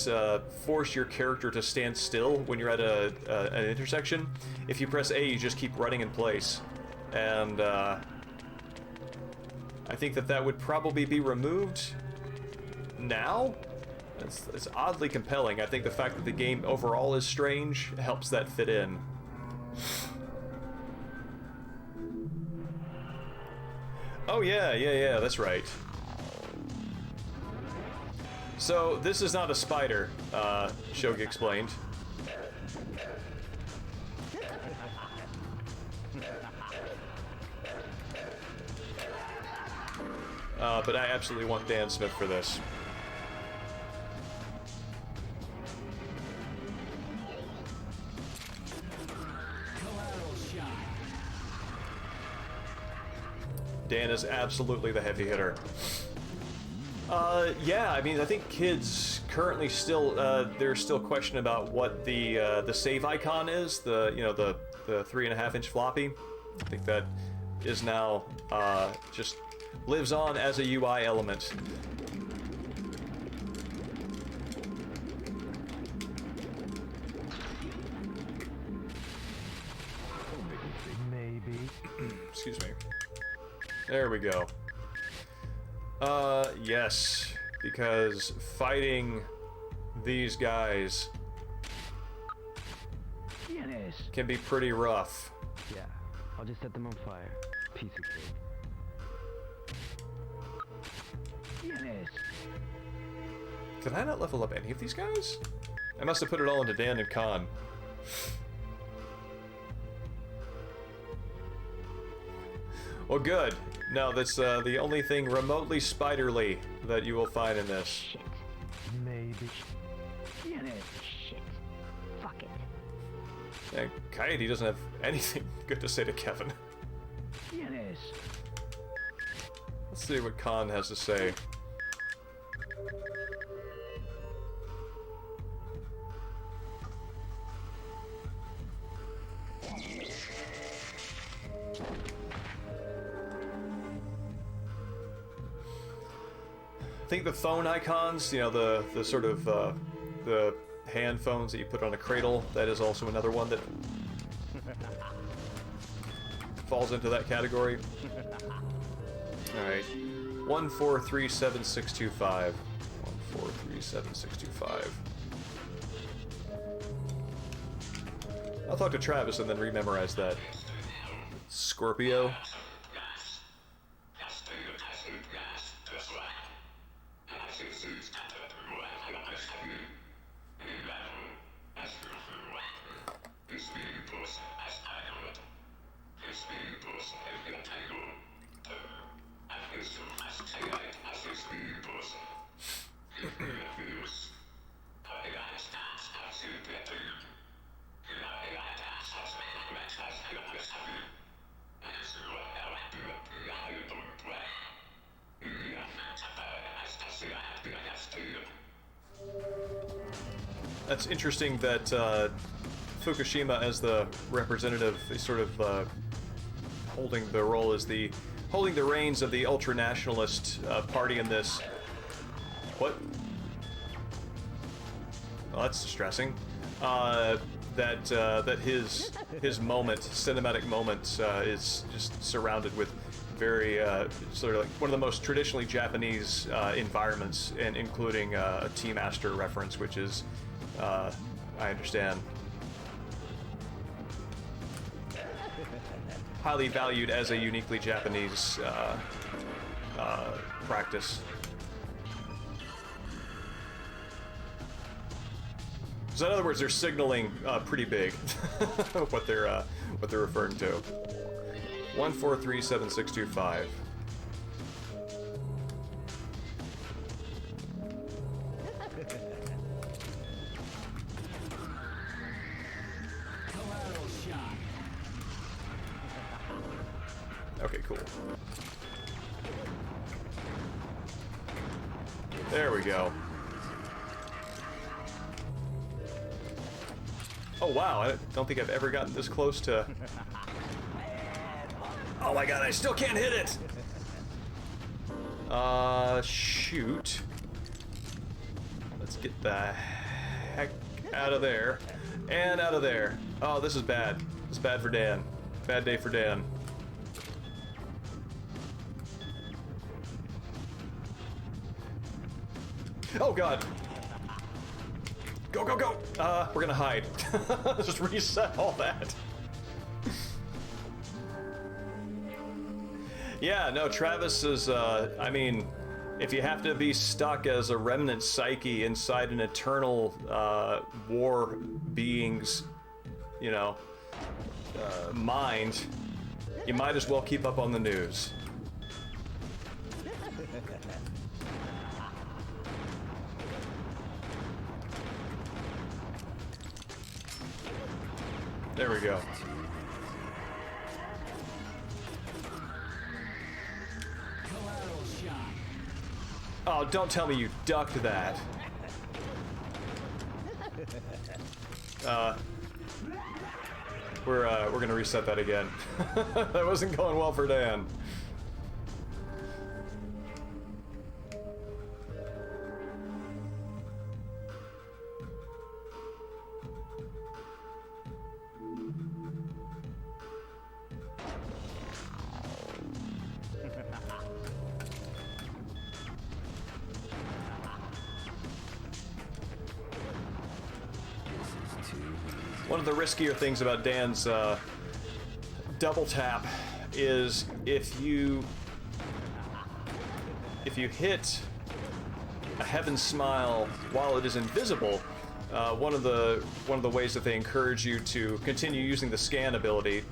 force your character to stand still when you're at an intersection. If you press A, you just keep running in place. And I think that would probably be removed now. It's oddly compelling. I think the fact that the game overall is strange helps that fit in. Oh yeah, that's right. So, this is not a spider, Shogi explained. But I absolutely want Dan Smith for this. Dan is absolutely the heavy hitter. Yeah, I mean, I think kids currently still, there's still question about what the save icon is, the 3.5-inch floppy. I think that is now, just lives on as a UI element. Maybe. Excuse me. There we go. Yes, because fighting these guys can be pretty rough. Yeah, I'll just set them on fire. Piece of cake. Did I not level up any of these guys? I must have put it all into Dan and Khan. Well, good. No, that's the only thing remotely spiderly that you will find in this. Shit. Maybe. Shit. Fuck it. And Coyote doesn't have anything good to say to Kevin. Let's see what Khan has to say. I think the phone icons, you know, the sort of the hand phones that you put on a cradle, that is also another one that falls into that category. Alright. 1437625. 1437625. I'll talk to Travis and then rememorize that. Scorpio. That's interesting that Fukushima, as the representative, is sort of holding the role as holding the reins of the ultra-nationalist party in this. What? Well, that's distressing. That his moment, cinematic moment, is just surrounded with very sort of like one of the most traditionally Japanese environments, and including a Tea-Master reference, which is, I understand, highly valued as a uniquely Japanese practice. So in other words, they're signaling pretty big what they're referring to. 1437625. Okay, cool. There we go. Oh wow, I don't think I've ever gotten this close to... Oh my god, I still can't hit it! Shoot. Let's get the heck out of there. And out of there. Oh, this is bad. This is bad for Dan. Bad day for Dan. Oh god! Go, go, go! We're gonna hide. Just reset all that. Yeah, no, Travis is, I mean, if you have to be stuck as a remnant psyche inside an eternal, war being's, you know, mind, you might as well keep up on the news. There we go. Oh, don't tell me you ducked that. We're gonna reset that again. That wasn't going well for Dan. One of the riskier things about Dan's double tap is if you hit a Heaven Smile while it is invisible, one of the ways that they encourage you to continue using the scan ability,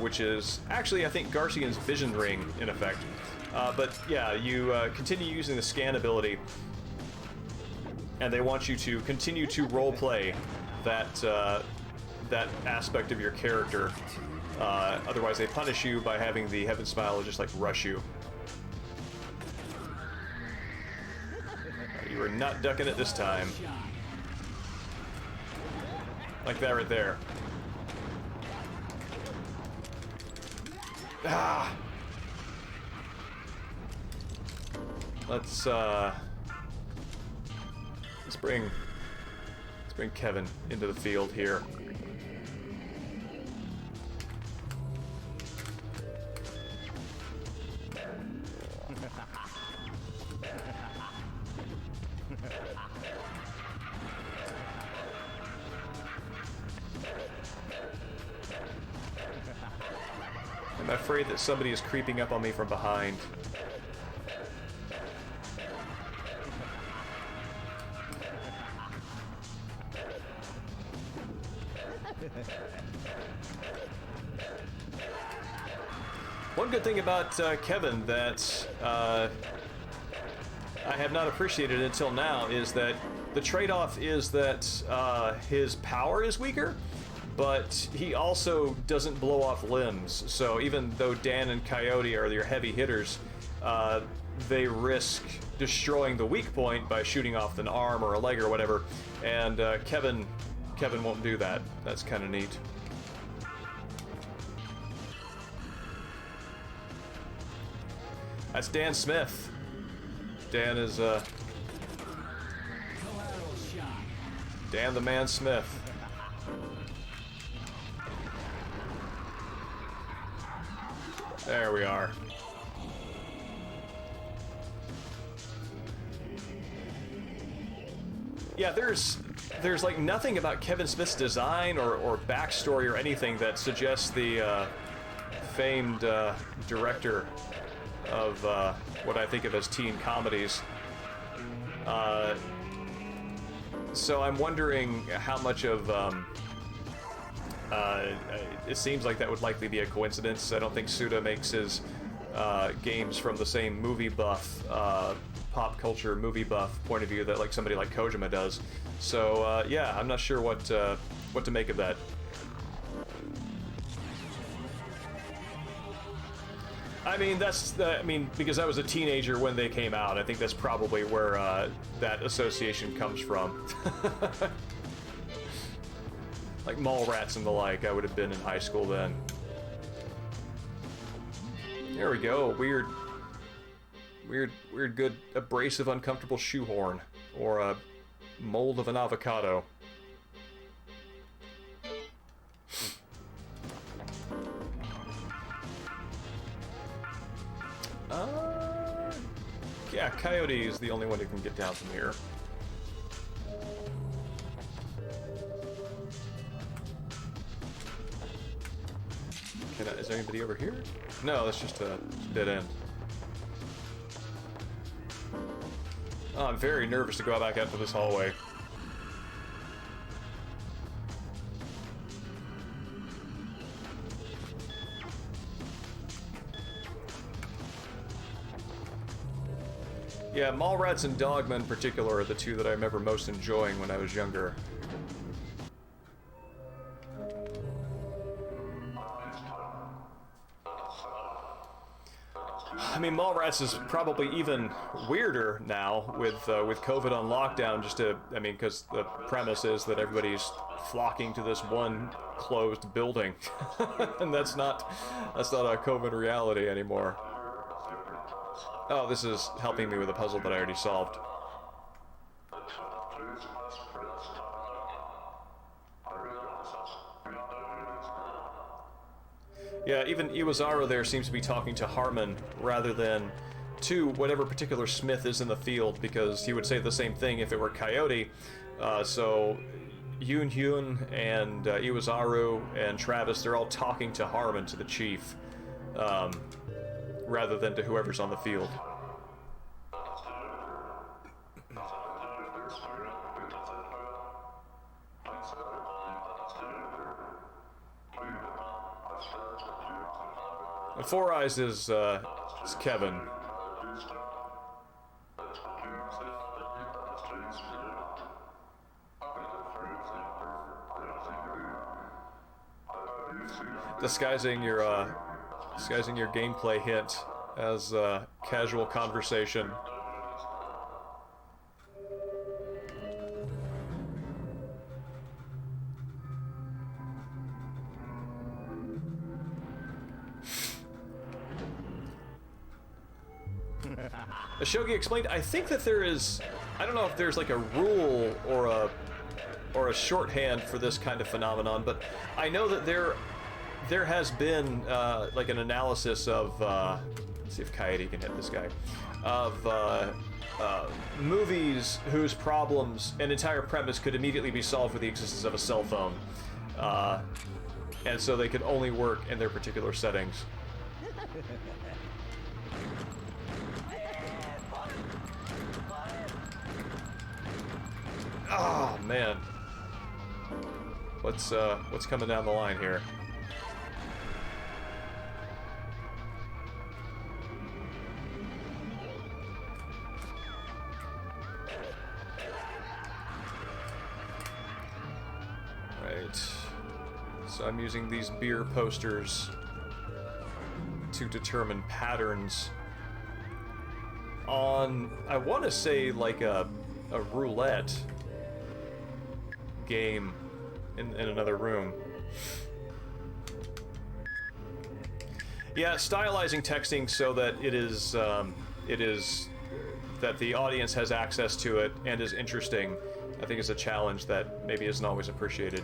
which is actually, I think, Garcian's Vision Ring in effect. But yeah, you continue using the scan ability, and they want you to continue to roleplay that aspect of your character Otherwise, they punish you by having the Heaven Smile just like rush you. You are not ducking it this time. Like that right there. Ah! Let's bring Kevin into the field here. I'm afraid that somebody is creeping up on me from behind. One good thing about Kevin that I have not appreciated until now is that the trade-off is that his power is weaker, but he also doesn't blow off limbs. So even though Dan and Coyote are your heavy hitters, they risk destroying the weak point by shooting off an arm or a leg or whatever, and Kevin won't do that. That's kind of neat. That's Dan Smith. Dan is Dan the Man Smith. There we are. Yeah, there's like nothing about Kevin Smith's design or backstory or anything that suggests the famed director of what I think of as teen comedies. So I'm wondering how much of it seems like that would likely be a coincidence. I don't think Suda makes his games from the same movie buff, pop culture movie buff point of view that like somebody like Kojima does. So yeah, I'm not sure what to make of that. I mean, because I was a teenager when they came out, I think that's probably where that association comes from. Like Mallrats and the like, I would have been in high school then. There we go. Weird, good, abrasive, uncomfortable shoehorn. Or a mold of an avocado. Yeah, Coyote is the only one who can get down from here. Is there anybody over here? No, that's just a dead end. Oh, I'm very nervous to go back out to this hallway. Yeah, Mallrats and Dogma in particular are the two that I remember most enjoying when I was younger. I mean, Mallrats is probably even weirder now with COVID on lockdown. Because the premise is that everybody's flocking to this one closed building, and that's not a COVID reality anymore. Oh, this is helping me with a puzzle that I already solved. Yeah, even Iwasaru there seems to be talking to Harmon rather than to whatever particular Smith is in the field, because he would say the same thing if it were Coyote. So Yoon Hyun and Iwasaru and Travis, they're all talking to Harmon, to the chief, rather than to whoever's on the field. Four Eyes is Kevin. disguising your gameplay hint as casual conversation. Shogi explained, I think that there is, I don't know if there's like a rule or a shorthand for this kind of phenomenon, but I know that there has been like an analysis of, let's see if Coyote can hit this guy, of movies whose problems, an entire premise could immediately be solved with the existence of a cell phone. And so they could only work in their particular settings. Oh man, what's coming down the line here? Right, so I'm using these beer posters to determine patterns on, I want to say like a roulette game in another room. Yeah, stylizing texting so that it is that the audience has access to it and is interesting, I think is a challenge that maybe isn't always appreciated,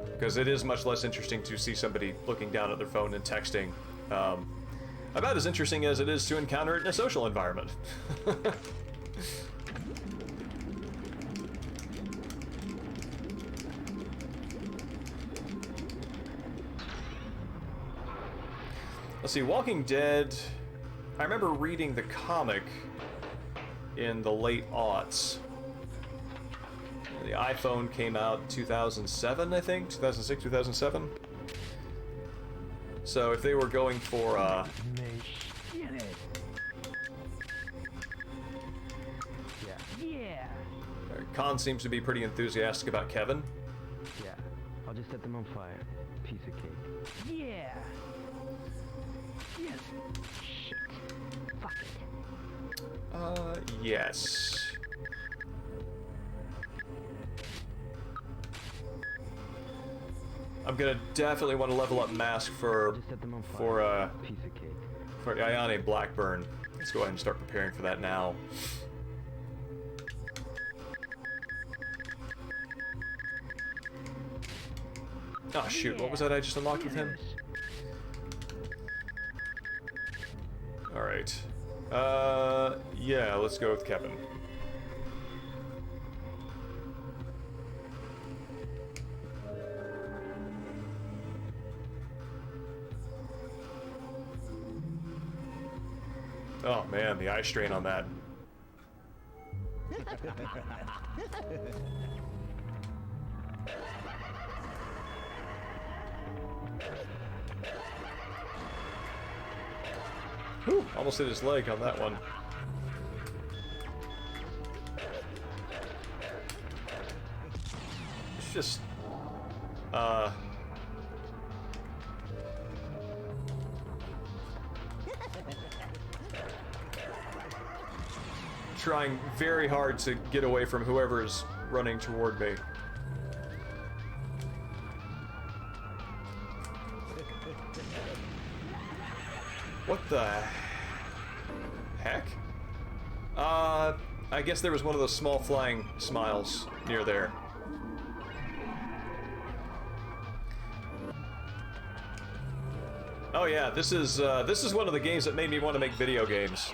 because it is much less interesting to see somebody looking down at their phone and texting. About as interesting as it is to encounter it in a social environment. Let's see, Walking Dead, I remember reading the comic in the late aughts. The iPhone came out 2007, I think? 2006, 2007? So if they were going for, Yeah. Khan seems to be pretty enthusiastic about Kevin. Yeah. I'll just set them on fire. Piece of cake. Yeah. Yes. Shit. Fuck it. Yes. I'm gonna definitely want to level up Mask for Piece of cake. for Ayane Blackburn. Let's go ahead and start preparing for that now. Oh shoot, what was that I just unlocked with him? Alright. Yeah, let's go with Kevin. Oh man, the eye strain on that. Whew, almost hit his leg on that one. It's just, trying very hard to get away from whoever is running toward me. What the heck? I guess there was one of those small flying smiles near there. Oh yeah, this is one of the games that made me want to make video games.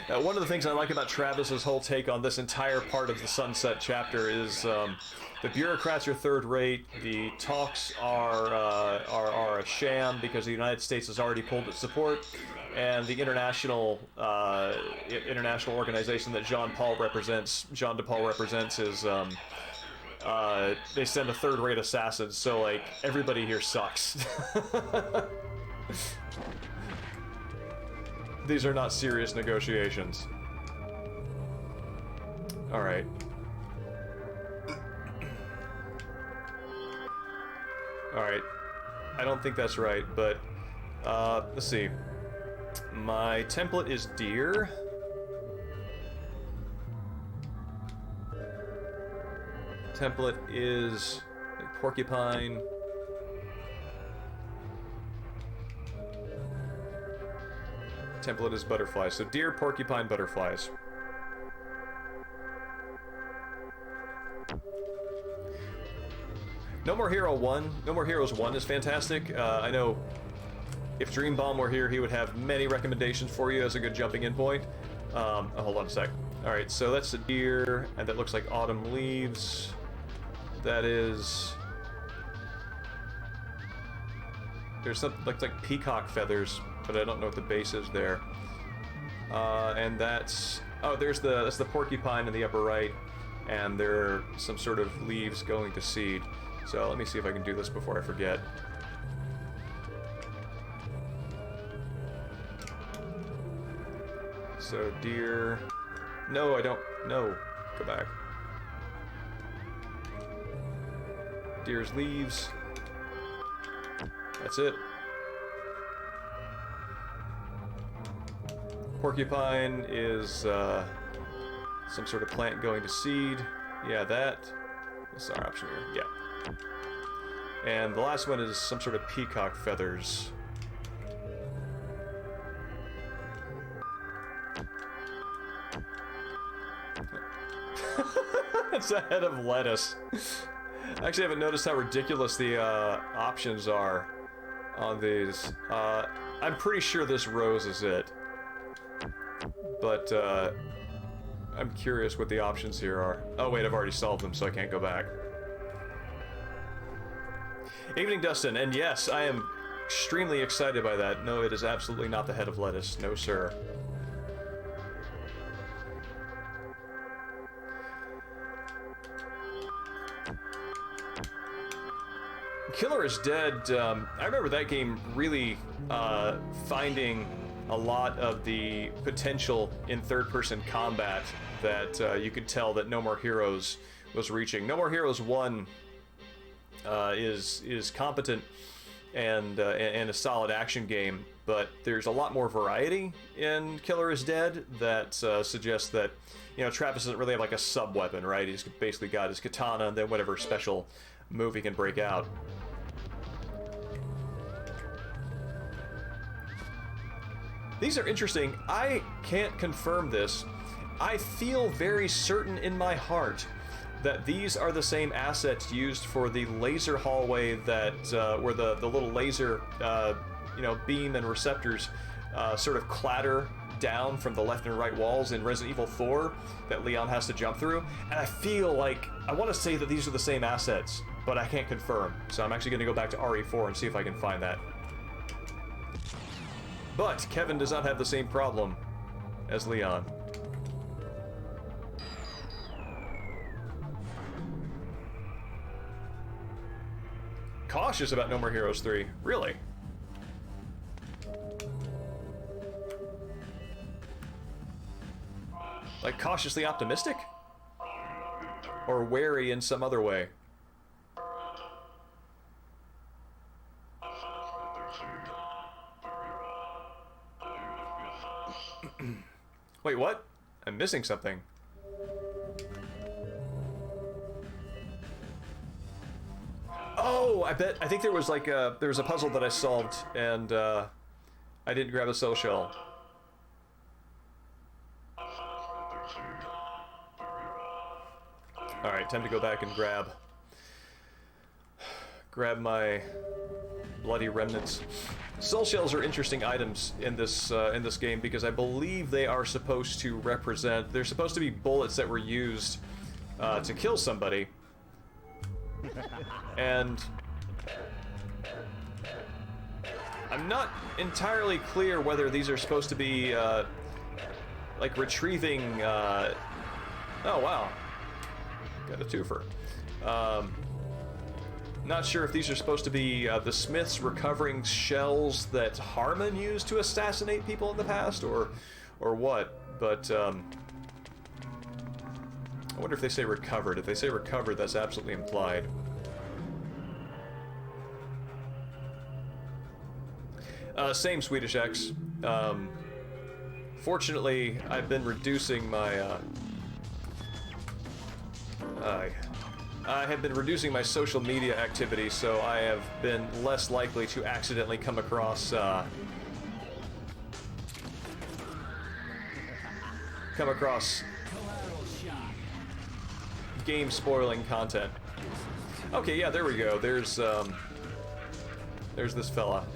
One of the things I like about Travis's whole take on this entire part of the Sunset chapter is the bureaucrats are third rate. The talks are a sham because the United States has already pulled its support, and the international organization that Jean de Paul represents is they send a third-rate assassin. So like everybody here sucks. These are not serious negotiations. Alright. Alright. I don't think that's right, but... let's see. My template is deer. Template is like porcupine. Template is butterflies. So deer, porcupine, butterflies. No More Hero 1. No More Heroes 1 is fantastic. I know if Dream Bomb were here, he would have many recommendations for you as a good jumping in point. Hold on a sec. Alright, so that's a deer, and that looks like autumn leaves. That is... There's something looks like peacock feathers, but I don't know what the base is there. And that's... Oh, that's the porcupine in the upper right, and there are some sort of leaves going to seed. So let me see if I can do this before I forget. So deer... No, I don't... No. Go back. Deer's leaves. That's it. Porcupine is some sort of plant going to seed. Yeah, that. That's our option here. Yeah. And the last one is some sort of peacock feathers. It's a head of lettuce. I actually haven't noticed how ridiculous the options are on these. I'm pretty sure this rose is it. But I'm curious what the options here are. Oh wait, I've already solved them, so I can't go back. Evening, Dustin, and yes, I am extremely excited by that. No, it is absolutely not the head of lettuce. No, sir. Killer is Dead, I remember that game really finding a lot of the potential in third-person combat that you could tell that No More Heroes was reaching. No More Heroes 1 is competent and a solid action game, but there's a lot more variety in Killer is Dead that suggests that, you know, Travis doesn't really have like a sub-weapon, right? He's basically got his katana and then whatever special move he can break out. These are interesting. I can't confirm this. I feel very certain in my heart that these are the same assets used for the laser hallway that where the little laser you know, beam and receptors sort of clatter down from the left and right walls in Resident Evil 4 that Leon has to jump through. And I feel like I want to say that these are the same assets, but I can't confirm. So I'm actually going to go back to RE4 and see if I can find that. But Kevin does not have the same problem as Leon. Cautious about No More Heroes 3. Really? Like cautiously optimistic? Or wary in some other way? Wait, what? I'm missing something. Oh, I think there was like there was a puzzle that I solved and I didn't grab a soul shell. Alright, time to go back and grab my bloody remnants. Soul shells are interesting items in this game because I believe they are supposed to represent... They're supposed to be bullets that were used to kill somebody. And I'm not entirely clear whether these are supposed to be like retrieving... Oh wow, got a twofer. Not sure if these are supposed to be the Smiths recovering shells that Harmon used to assassinate people in the past, or what, but I wonder if they say recovered. If they say recovered, that's absolutely implied. Same Swedish X. Fortunately, I've been reducing my, I have been reducing my social media activity, so I have been less likely to accidentally come across, game spoiling content. Okay, yeah, there we go. There's this fella.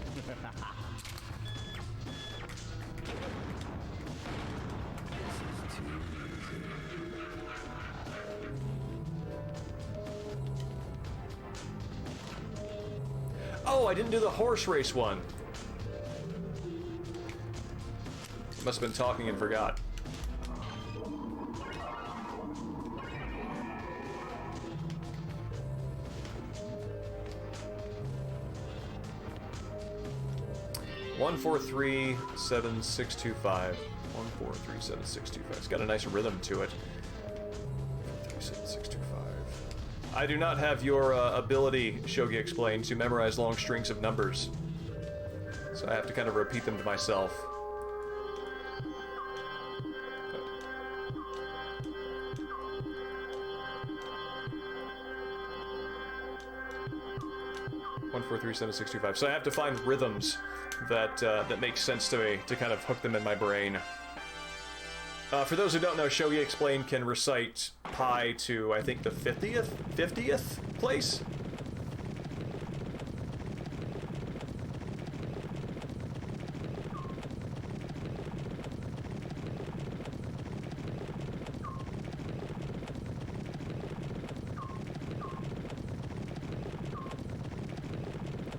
Oh, I didn't do the horse race one. Must have been talking and forgot. One, 4, 3, 7, 6, 2, 5. 1, 4, 3, 7, 6, 2, 5. It's got a nice rhythm to it. 3, 7, 6, 2, 5. I do not have your ability, Shogi explained, to memorize long strings of numbers. So I have to kind of repeat them to myself. One, 4, 3, 7, 6, 2, 5. So I have to find rhythms that that make sense to me to kind of hook them in my brain. For those who don't know, Shogi Explained can recite pi to, I think, the 50th place?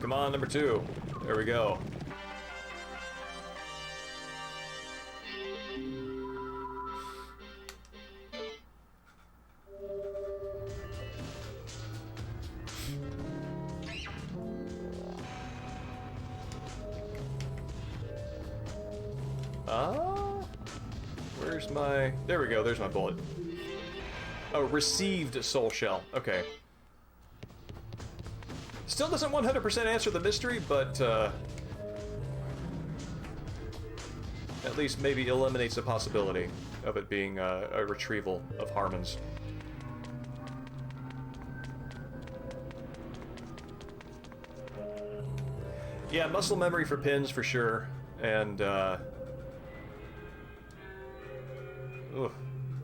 Come on, number 2. There we go. Where's my... There we go, there's my bullet. Oh, received soul shell. Okay. Still doesn't 100% answer the mystery, but at least maybe eliminates the possibility of it being a retrieval of Harmon's. Yeah, muscle memory for pins for sure, and ugh,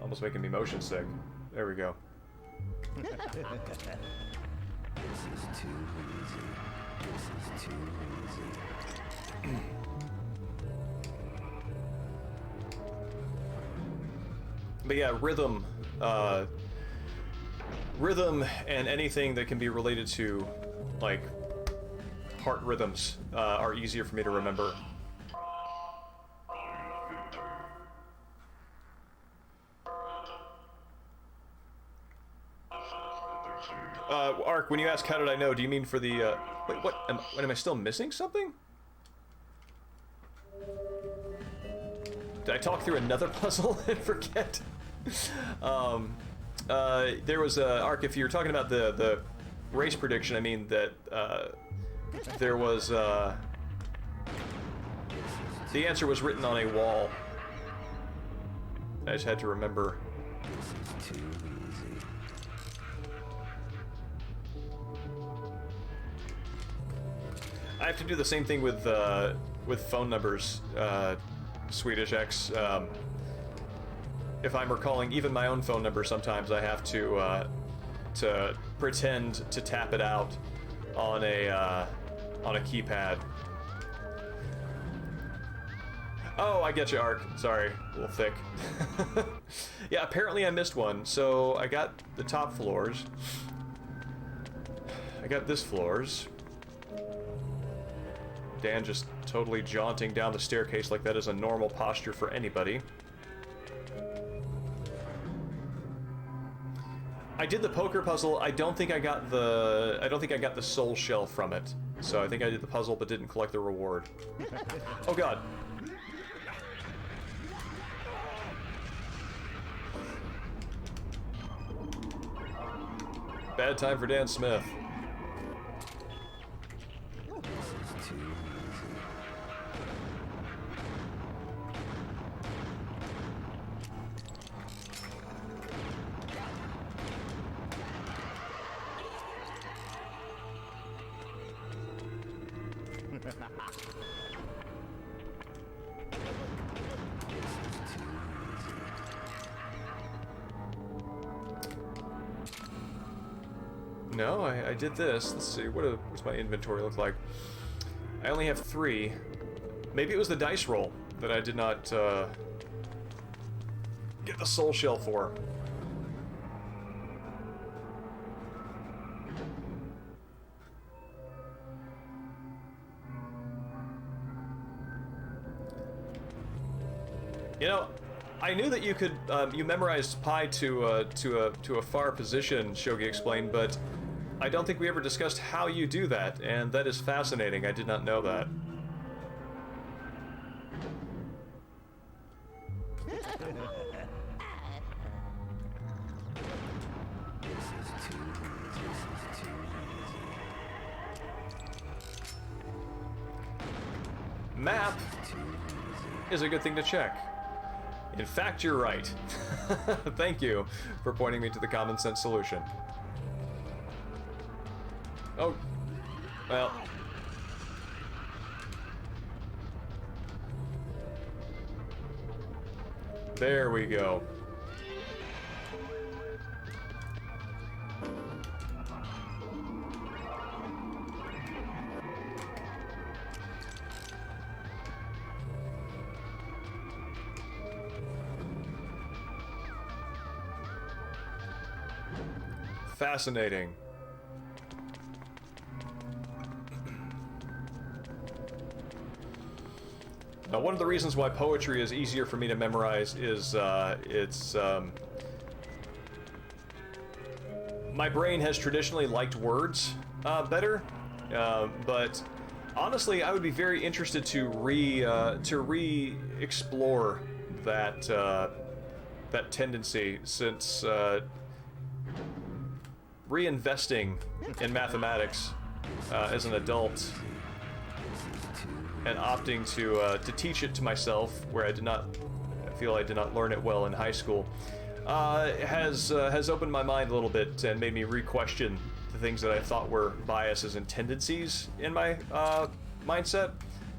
almost making me motion sick. There we go. This is too easy. This is too easy. But yeah, rhythm and anything that can be related to, like, heart rhythms are easier for me to remember. Ark, when you ask how did I know, do you mean for the, wait, what, am I still missing something? Did I talk through another puzzle and forget? There was Ark, if you're talking about the race prediction, I mean that, there was, the answer was written on a wall. I just had to remember. This is too easy. I have to do the same thing with phone numbers, Swedish X. If I'm recalling even my own phone number, sometimes I have to pretend to tap it out on a keypad. Oh, I get you, Ark. Sorry, a little thick. Yeah, apparently I missed one. So I got the top floors. I got this floors. Dan just totally jaunting down the staircase like that is a normal posture for anybody. I did the poker puzzle. I don't think I got the soul shell from it. So I think I did the puzzle but didn't collect the reward. Oh god. Bad time for Dan Smith. No, I did this. Let's see, what's my inventory look like? I only have 3. Maybe it was the dice roll that I did not get the soul shell for. You know, I knew that you could you memorized pi to a far position, Shogi explained, but I don't think we ever discussed how you do that, and that is fascinating. I did not know that. Map is a good thing to check. In fact, you're right. Thank you for pointing me to the common sense solution. Oh, well. There we go. Fascinating. Now, one of the reasons why poetry is easier for me to memorize is my brain has traditionally liked words better, but honestly, I would be very interested to re-explore that that tendency, since reinvesting in mathematics as an adult and opting to teach it to myself, where I feel I did not learn it well in high school, has opened my mind a little bit and made me re-question the things that I thought were biases and tendencies in my mindset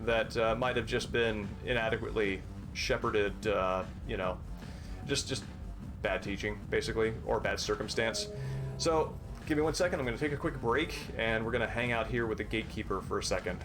that might have just been inadequately shepherded, you know, just bad teaching, basically, or bad circumstance. So, give me 1 second, I'm going to take a quick break, and we're going to hang out here with the gatekeeper for a second.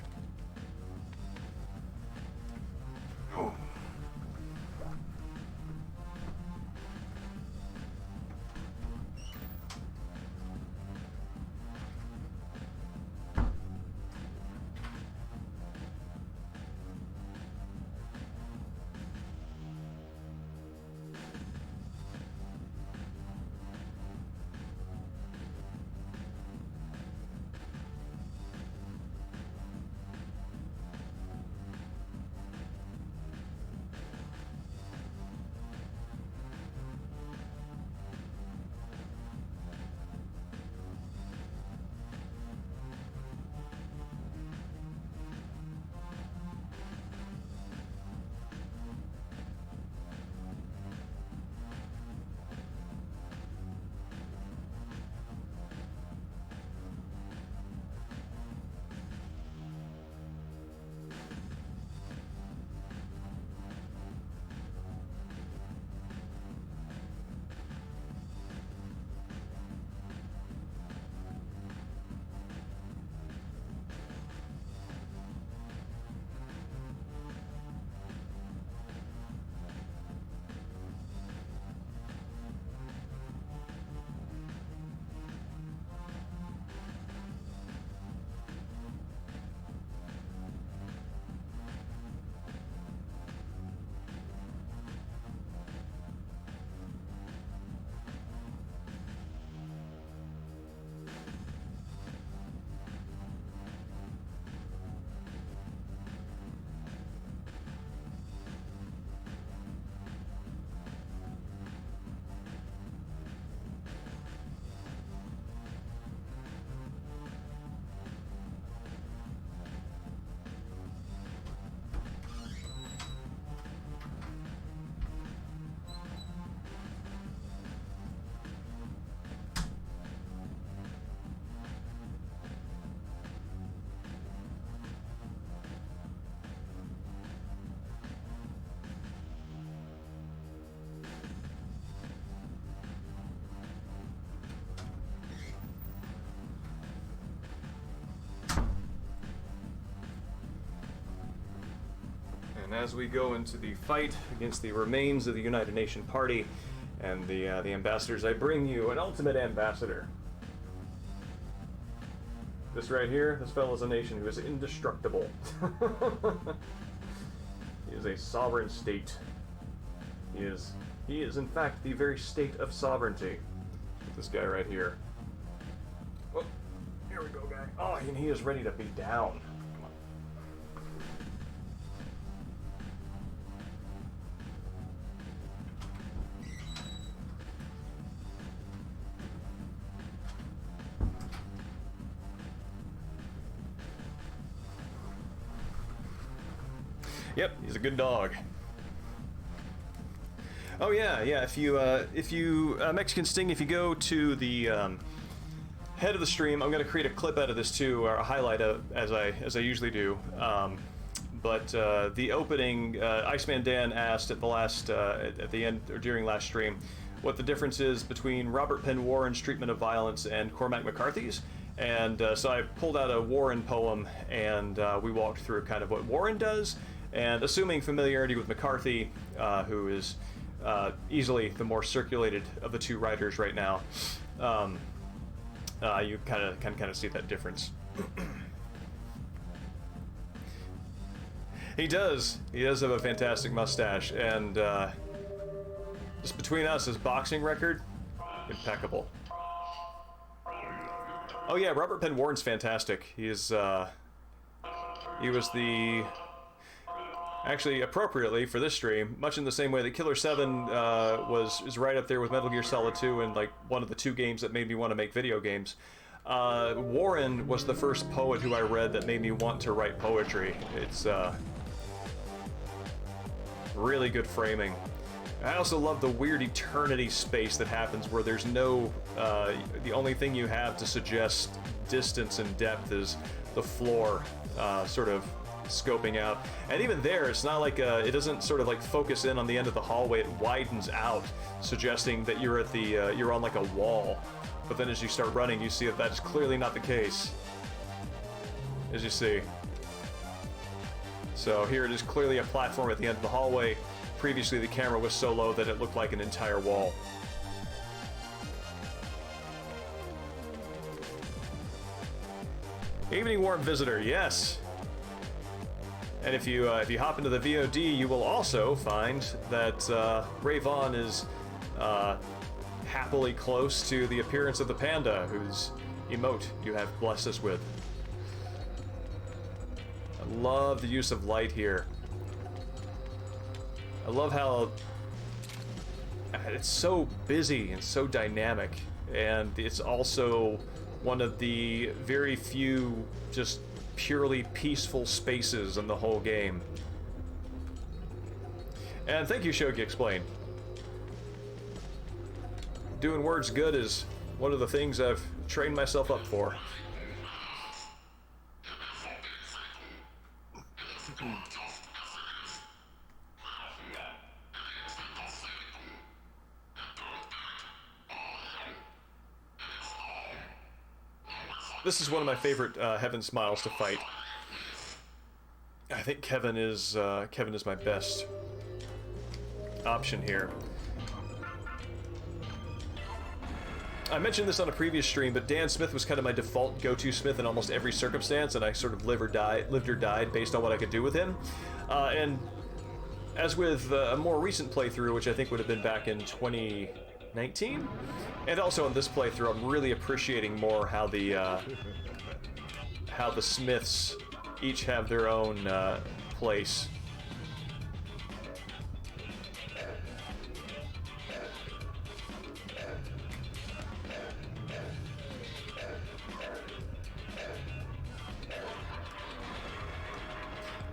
And as we go into the fight against the remains of the United Nation Party and the ambassadors, I bring you an ultimate ambassador. This right here, this fellow's a nation who is indestructible. He is a sovereign state. He is in fact the very state of sovereignty. This guy right here. Oh, here we go, guy. Oh, and he is ready to be down. Come on. Yep, he's a good dog. Oh yeah. If you Mexican Sting, if you go to the head of the stream, I'm gonna create a clip out of this too, or a highlight as I usually do. But the opening, Iceman Dan asked at the end or during last stream, what the difference is between Robert Penn Warren's treatment of violence and Cormac McCarthy's. And so I pulled out a Warren poem, and we walked through kind of what Warren does. And assuming familiarity with McCarthy, who is easily the more circulated of the two writers right now, you can see that difference. He does have a fantastic mustache, and just between us, his boxing record, impeccable. Oh yeah, Robert Penn Warren's fantastic. He was the... Actually, appropriately for this stream, much in the same way that killer7 is right up there with Metal Gear Solid 2 and like one of the two games that made me want to make video games. Warren was the first poet who I read that made me want to write poetry. It's really good framing. I also love the weird eternity space that happens where there's no, the only thing you have to suggest distance and depth is the floor, sort of scoping out. And even there, it's not like it doesn't sort of like focus in on the end of the hallway. It widens out, suggesting that you're at the you're on like a wall. But then as you start running, you see that that's clearly not the case, as you see. So here it is clearly a platform at the end of the hallway. Previously the camera was so low that it looked like an entire wall. Evening Warm Visitor, yes. And if you hop into the VOD, you will also find that Ray Vaughn is happily close to the appearance of the panda, whose emote you have blessed us with. I love the use of light here. I love how it's so busy and so dynamic, and it's also one of the very few just purely peaceful spaces in the whole game. And thank you, Shogi Explain. Doing words good is one of the things I've trained myself up for. This is one of my favorite Heaven Smiles to fight. I think Kevin is my best option here. I mentioned this on a previous stream, but Dan Smith was kind of my default go-to Smith in almost every circumstance, and I sort of lived or died based on what I could do with him. And as with a more recent playthrough, which I think would have been back in 2019, and also in this playthrough, I'm really appreciating more how the Smiths each have their own place.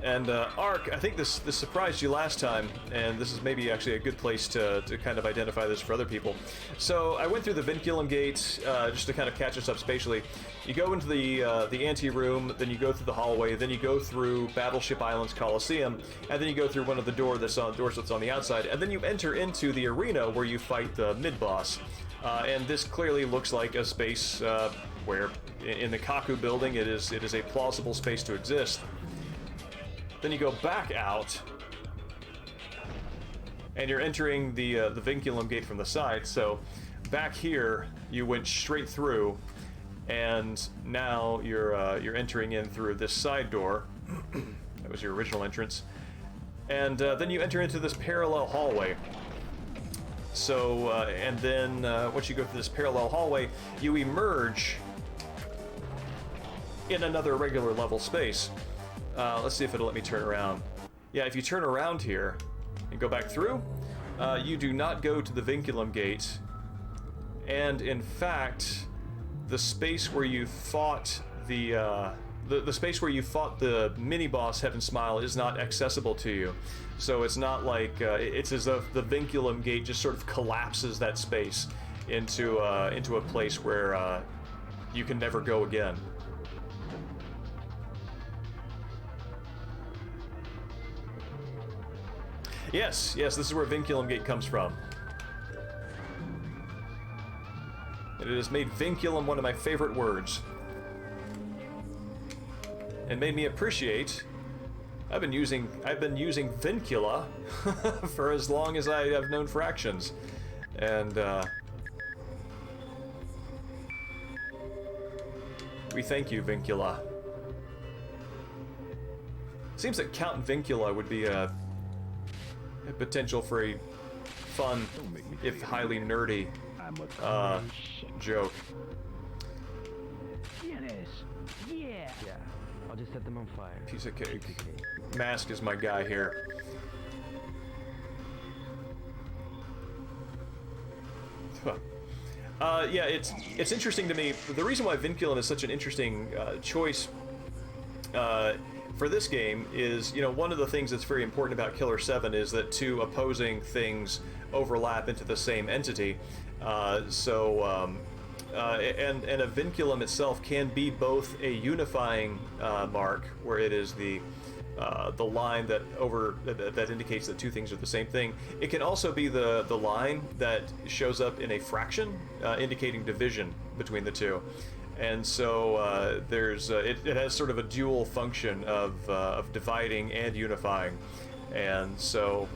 And Ark, I think this surprised you last time, and this is maybe actually a good place to kind of identify this for other people. So I went through the Vinculum Gate just to kind of catch us up spatially. You go into the ante-room, then you go through the hallway, then you go through Battleship Island's Coliseum, and then you go through one of the doors that's on the outside, and then you enter into the arena where you fight the mid-boss. And this clearly looks like a space where, in the Kaku building, it is a plausible space to exist. Then you go back out, and you're entering the vinculum gate from the side. So back here, you went straight through, and now you're entering in through this side door. That was your original entrance, and then you enter into this parallel hallway. So and then once you go through this parallel hallway, you emerge in another regular level space. Let's see if it'll let me turn around. Yeah, if you turn around here and go back through, you do not go to the vinculum gate, and in fact, the space where you fought the space where you fought the mini-boss Heaven Smile is not accessible to you. So it's not like it's as though the vinculum gate just sort of collapses that space into a place where you can never go again. Yes, this is where vinculum gate comes from. And it has made vinculum one of my favorite words. And made me appreciate I've been using vincula for as long as I have known fractions. And we thank you, vincula. Seems that Count Vincula would be a potential for a fun, if highly nerdy, joke. Yeah. I'll just set them on fire. Piece of cake. Mask is my guy here. Yeah, it's interesting to me. The reason why vinculum is such an interesting choice for this game is, one of the things that's very important about Killer 7 is that two opposing things overlap into the same entity. And a vinculum itself can be both a unifying mark, where it is the line that indicates that two things are the same thing. It can also be the line that shows up in a fraction, indicating division between the two. And so it has sort of a dual function of dividing and unifying. And so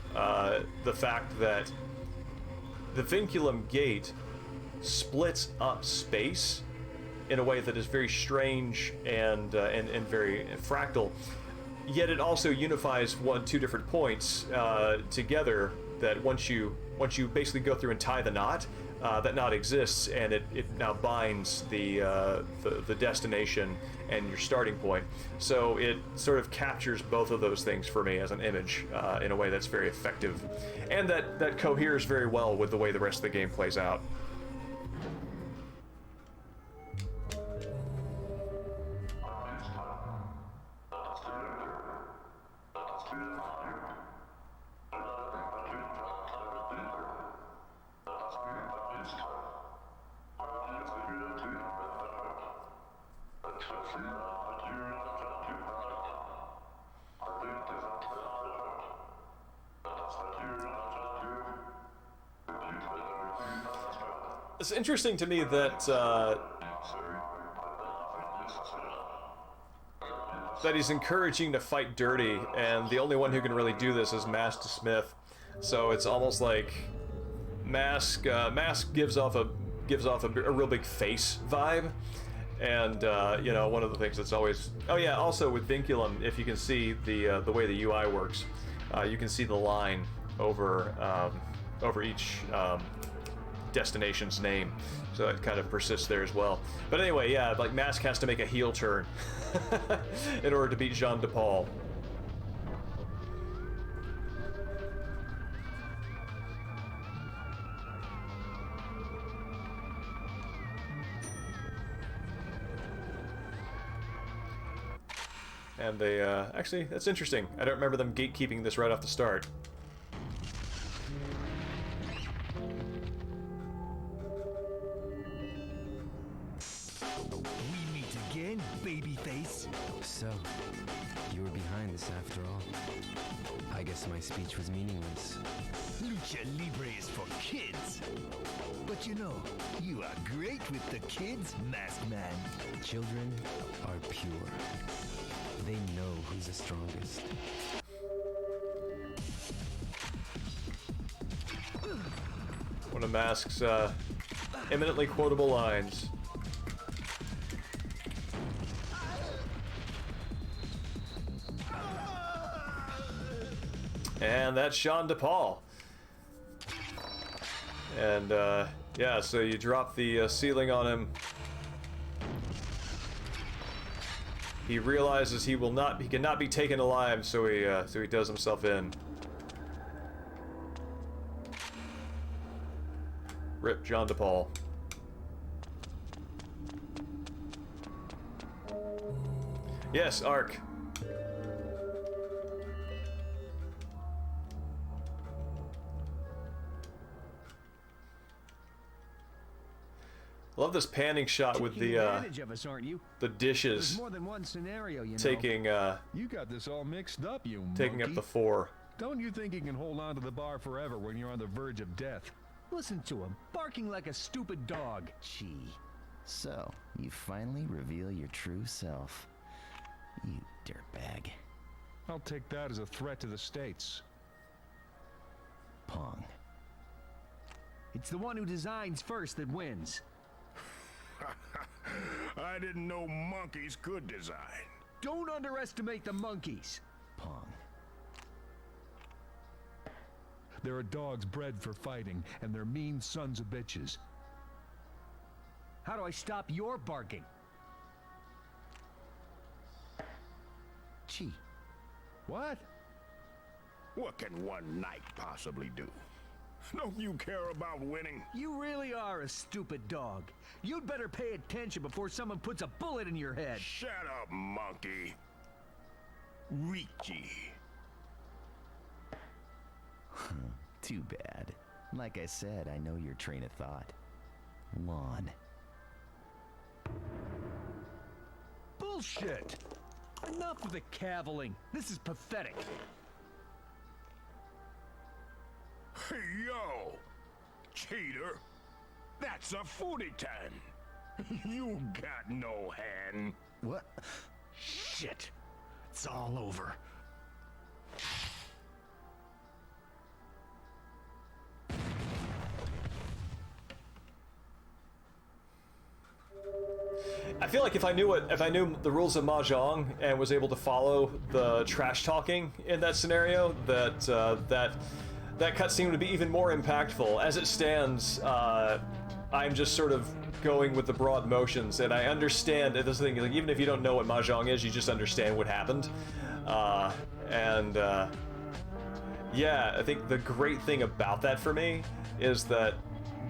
the fact that the vinculum gate splits up space in a way that is very strange and very fractal, yet it also unifies two different points together. That once you basically go through and tie the knot, that knot exists, and it now binds the destination and your starting point. So it sort of captures both of those things for me as an image in a way that's very effective, and that coheres very well with the way the rest of the game plays out. It's interesting to me that he's encouraging to fight dirty, and the only one who can really do this is Mask Smith. So it's almost like Mask gives off a real big face vibe, and one of the things that's always also with vinculum, if you can see the way the UI works, you can see the line over each destination's name, so it kind of persists there as well. But anyway, yeah, like Mask has to make a heel turn in order to beat Jean de Paul. And they actually, that's interesting. I don't remember them gatekeeping this right off the start. Babyface. So, you were behind this after all. I guess my speech was meaningless. Lucha Libre is for kids. But you are great with the kids, Masked Man. Children are pure. They know who's the strongest. Mask's eminently quotable lines. And that's Jean de Paul. And yeah, so you drop the ceiling on him. He realizes he cannot be taken alive, so he does himself in. Rip Jean de Paul. Yes, Ark. Love this panning shot with the dishes more than one scenario, you know. taking You got this all mixed up, you taking monkey. up the 4. Don't you think you can hold on to the bar forever when you're on the verge of death? Listen to him, barking like a stupid dog. Gee. So, you finally reveal your true self. You dirtbag. I'll take that as a threat to the States. Pong. It's the one who designs first that wins. I didn't know monkeys could design. Don't underestimate the monkeys. Pong. There are dogs bred for fighting, and they're mean sons of bitches. How do I stop your barking? Gee. What? What can one knight possibly do? Don't you care about winning? You really are a stupid dog. You'd better pay attention before someone puts a bullet in your head. Shut up, monkey. Reachy. Too bad. Like I said, I know your train of thought. Lawn. Bullshit! Enough with the caviling. This is pathetic. Hey, yo! Cheater! That's a footy-tan! You got no hand! What? Shit! It's all over. I feel like if I knew the rules of Mahjong and was able to follow the trash talking in that scenario, that cutscene would be even more impactful. As it stands, I'm just sort of going with the broad motions, and I understand this thing. Like, even if you don't know what Mahjong is, you just understand what happened. Yeah, I think the great thing about that for me is that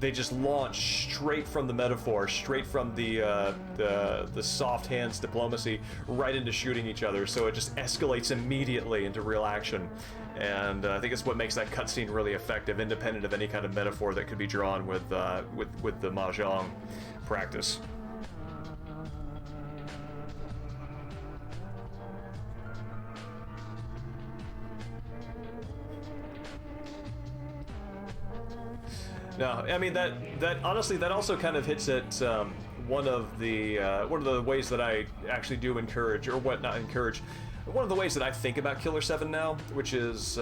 they just launch straight from the metaphor, straight from the soft hands diplomacy, right into shooting each other. So it just escalates immediately into real action, and I think it's what makes that cutscene really effective, independent of any kind of metaphor that could be drawn with the Mahjong practice. No, I mean that honestly that also kind of hits at one of the ways that I actually do encourage, or what not encourage, one of the ways that I think about Killer7 now, which is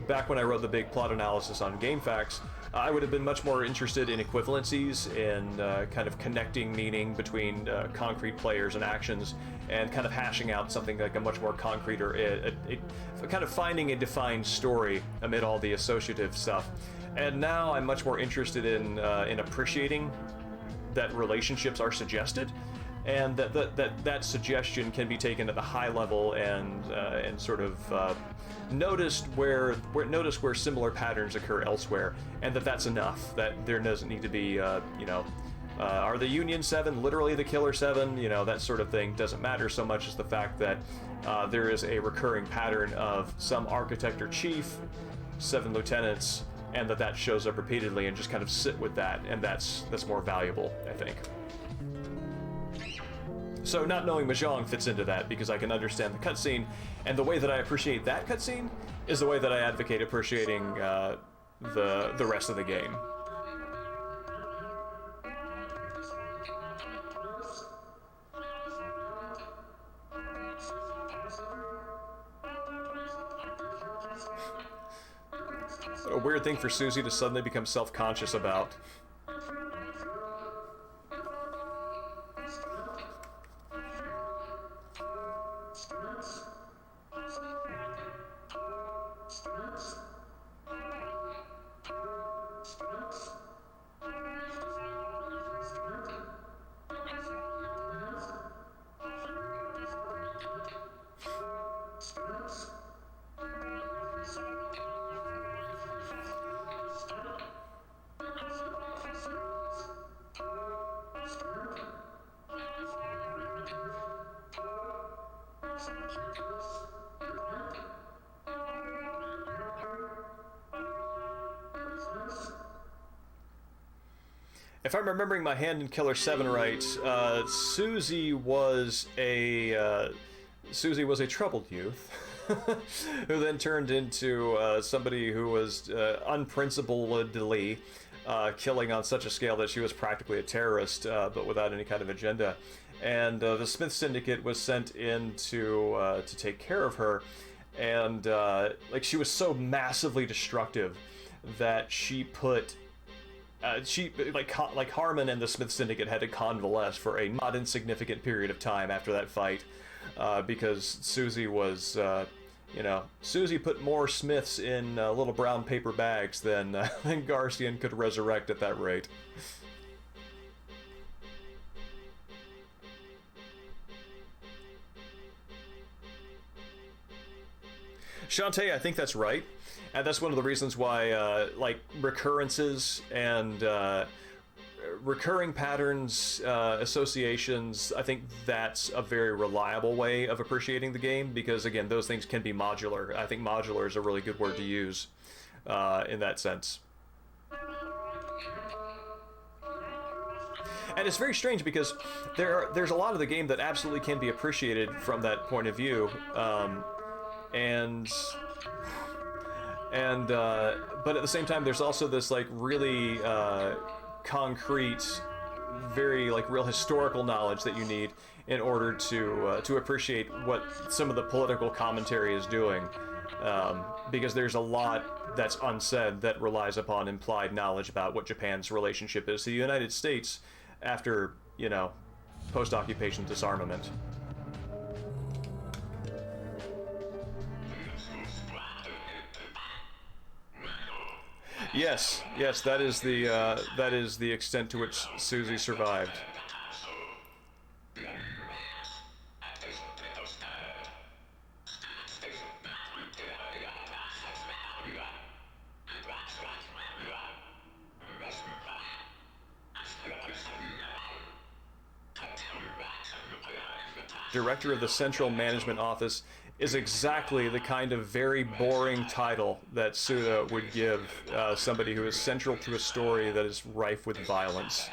back when I wrote the big plot analysis on GameFAQs, I would have been much more interested in equivalencies, in kind of connecting meaning between concrete players and actions, and kind of hashing out something like a much more concrete, or kind of finding a defined story amid all the associative stuff. And now I'm much more interested in appreciating that relationships are suggested, and that suggestion can be taken at the high level and sort of noticed where similar patterns occur elsewhere, and that's enough. That there doesn't need to be are the Union 7 literally the Killer 7? That sort of thing doesn't matter so much as the fact that there is a recurring pattern of some architect or chief, 7 lieutenants, and that shows up repeatedly, and just kind of sit with that, and that's more valuable, I think. So not knowing Mahjong fits into that, because I can understand the cutscene, and the way that I appreciate that cutscene is the way that I advocate appreciating the rest of the game. A weird thing for Susie to suddenly become self-conscious about. If I'm remembering my hand in Killer 7 right, Susie was a troubled youth who then turned into somebody who was unprincipledly killing on such a scale that she was practically a terrorist, but without any kind of agenda. And the Smith Syndicate was sent in to take care of her, and like she was so massively destructive that she put. Like Harmon and the Smith Syndicate had to convalesce for a not insignificant period of time after that fight, because Susie was, Susie put more Smiths in little brown paper bags than Garcian could resurrect at that rate. Shantae, I think that's right. And that's one of the reasons why, like, recurrences and recurring patterns, associations, I think that's a very reliable way of appreciating the game, because, again, those things can be modular. I think modular is a really good word to use in that sense. And it's very strange because there's a lot of the game that absolutely can be appreciated from that point of view, but at the same time, there's also this like really concrete, very like real historical knowledge that you need in order to appreciate what some of the political commentary is doing, because there's a lot that's unsaid that relies upon implied knowledge about what Japan's relationship is to the United States after, post-occupation disarmament. Yes, that is the extent to which Susie survived. Director of the Central Management Office is exactly the kind of very boring title that Suda would give somebody who is central to a story that is rife with violence.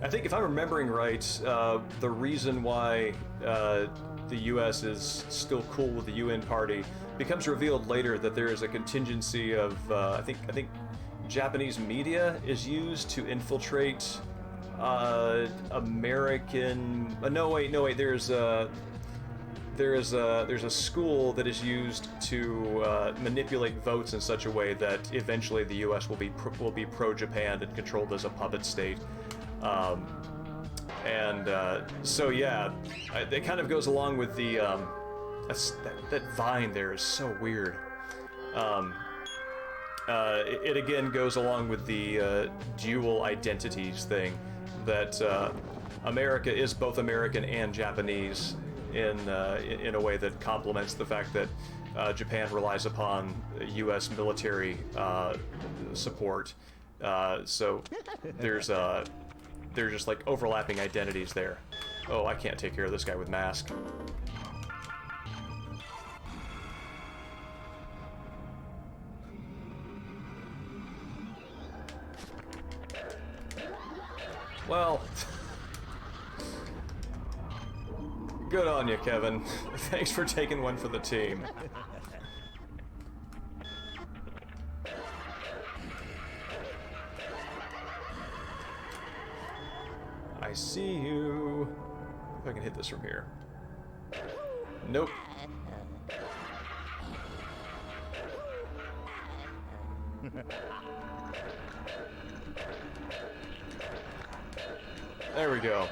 I think if I'm remembering right, the reason why the US is still cool with the UN party becomes revealed later, that there is a contingency of, I think Japanese media is used to infiltrate American. No wait. There's a school that is used to manipulate votes in such a way that eventually the U.S. will be pro-Japan and controlled as a puppet state. So yeah, it kind of goes along with the that vine there is so weird. It again goes along with the dual identities thing, that America is both American and Japanese in a way that complements the fact that Japan relies upon U.S. military support. So there's just like overlapping identities there. Oh, I can't take care of this guy with mask. Well, good on you, Kevin. Thanks for taking one for the team. I see you. If I can hit this from here. Nope. There we go.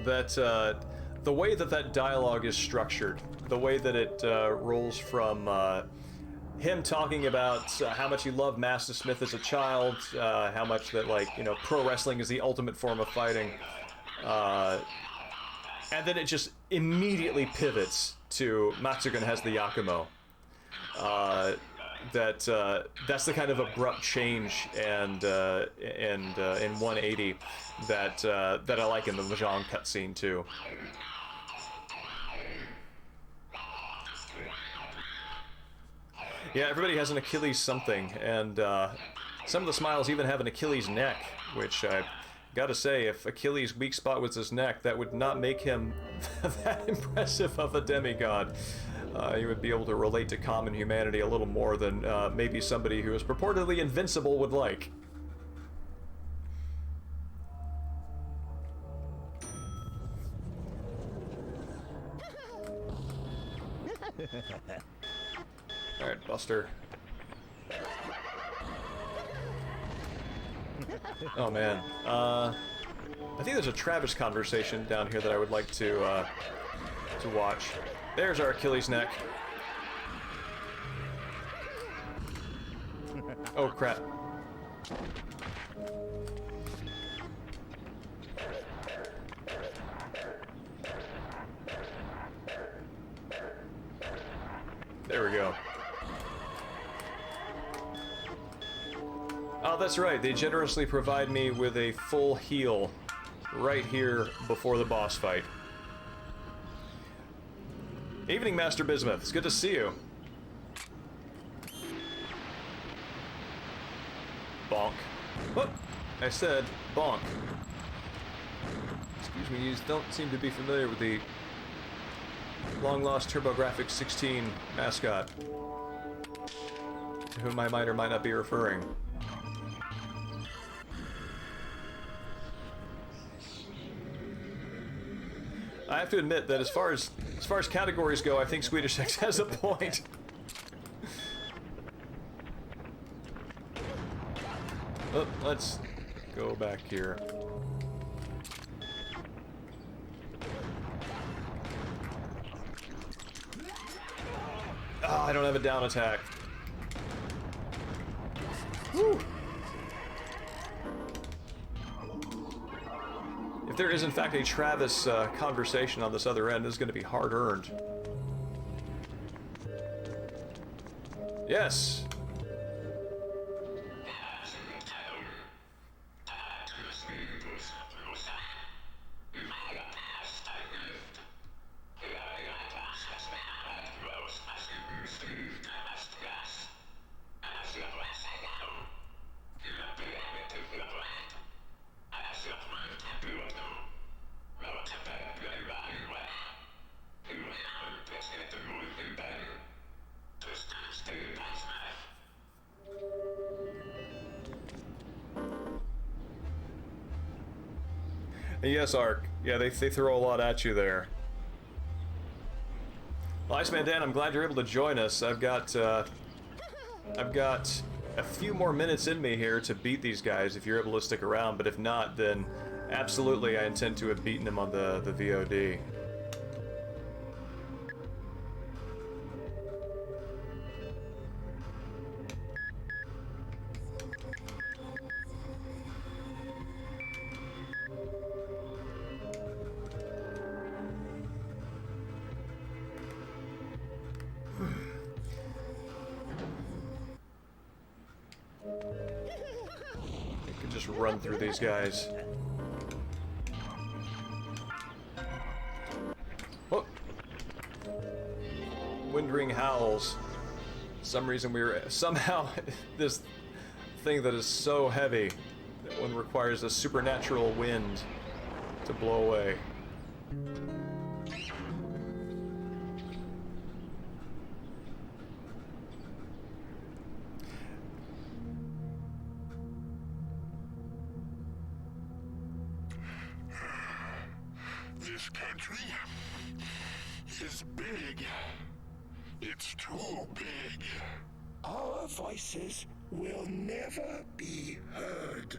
That, the way that that dialogue is structured, the way that it rolls from him talking about how much he loved Master Smith as a child, how much that, like, you know, pro wrestling is the ultimate form of fighting, and then it just immediately pivots to Matsugan has the Yakumo. That's the kind of abrupt change and in 180 that I like in the Mahjong cutscene too. Yeah, everybody has an Achilles something, and some of the smiles even have an Achilles neck, which I gotta say, if Achilles' weak spot was his neck, that would not make him that impressive of a demigod. He would be able to relate to common humanity a little more than maybe somebody who is purportedly invincible would like. Alright, Buster. Oh man. I think there's a Travis conversation down here that I would like to watch. There's our Achilles neck. Oh crap. There we go. Oh, that's right. They generously provide me with a full heal right here before the boss fight. Evening, Master Bismuth. It's good to see you. Bonk. What? I said bonk. Excuse me, you don't seem to be familiar with the long-lost TurboGrafx 16 mascot, to whom I might or might not be referring. I have to admit that as far as categories go, I think Swedish X has a point. Oh, let's go back here. Oh, I don't have a down attack. Woo! If there is in fact a Travis conversation on this other end, this is going to be hard-earned. Yes! Yes, Ark. Yeah, they throw a lot at you there. Well, Iceman Dan, I'm glad you're able to join us. I've got a few more minutes in me here to beat these guys if you're able to stick around, but if not, then absolutely I intend to have beaten them on the VOD. run through these guys. Oh! Wind-ring howls. For some reason we were somehow this thing that is so heavy that one requires a supernatural wind to blow away. This country is big. It's too big. Our voices will never be heard.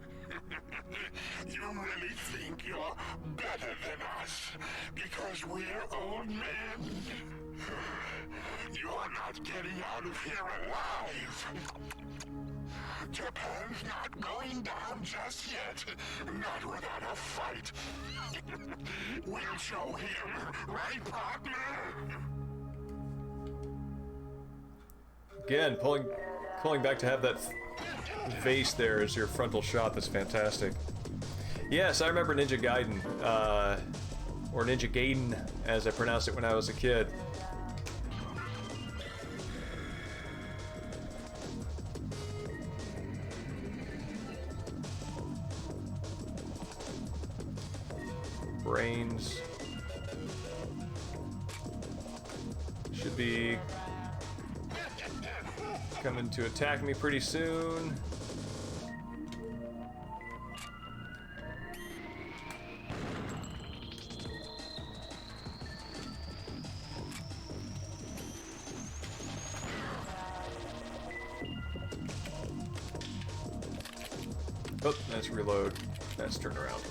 You really think you're better than us because we're old men? You're not getting out of here alive. Japan's not going down just yet. Not without a fight. We'll show him, right, partner? Again, pulling back to have that vase there as your frontal shot. That's fantastic. Yes, I remember Ninja Gaiden, or Ninja Gaiden, as I pronounced it when I was a kid. Brains should be coming to attack me pretty soon. Oh, that's reload. That's turn around.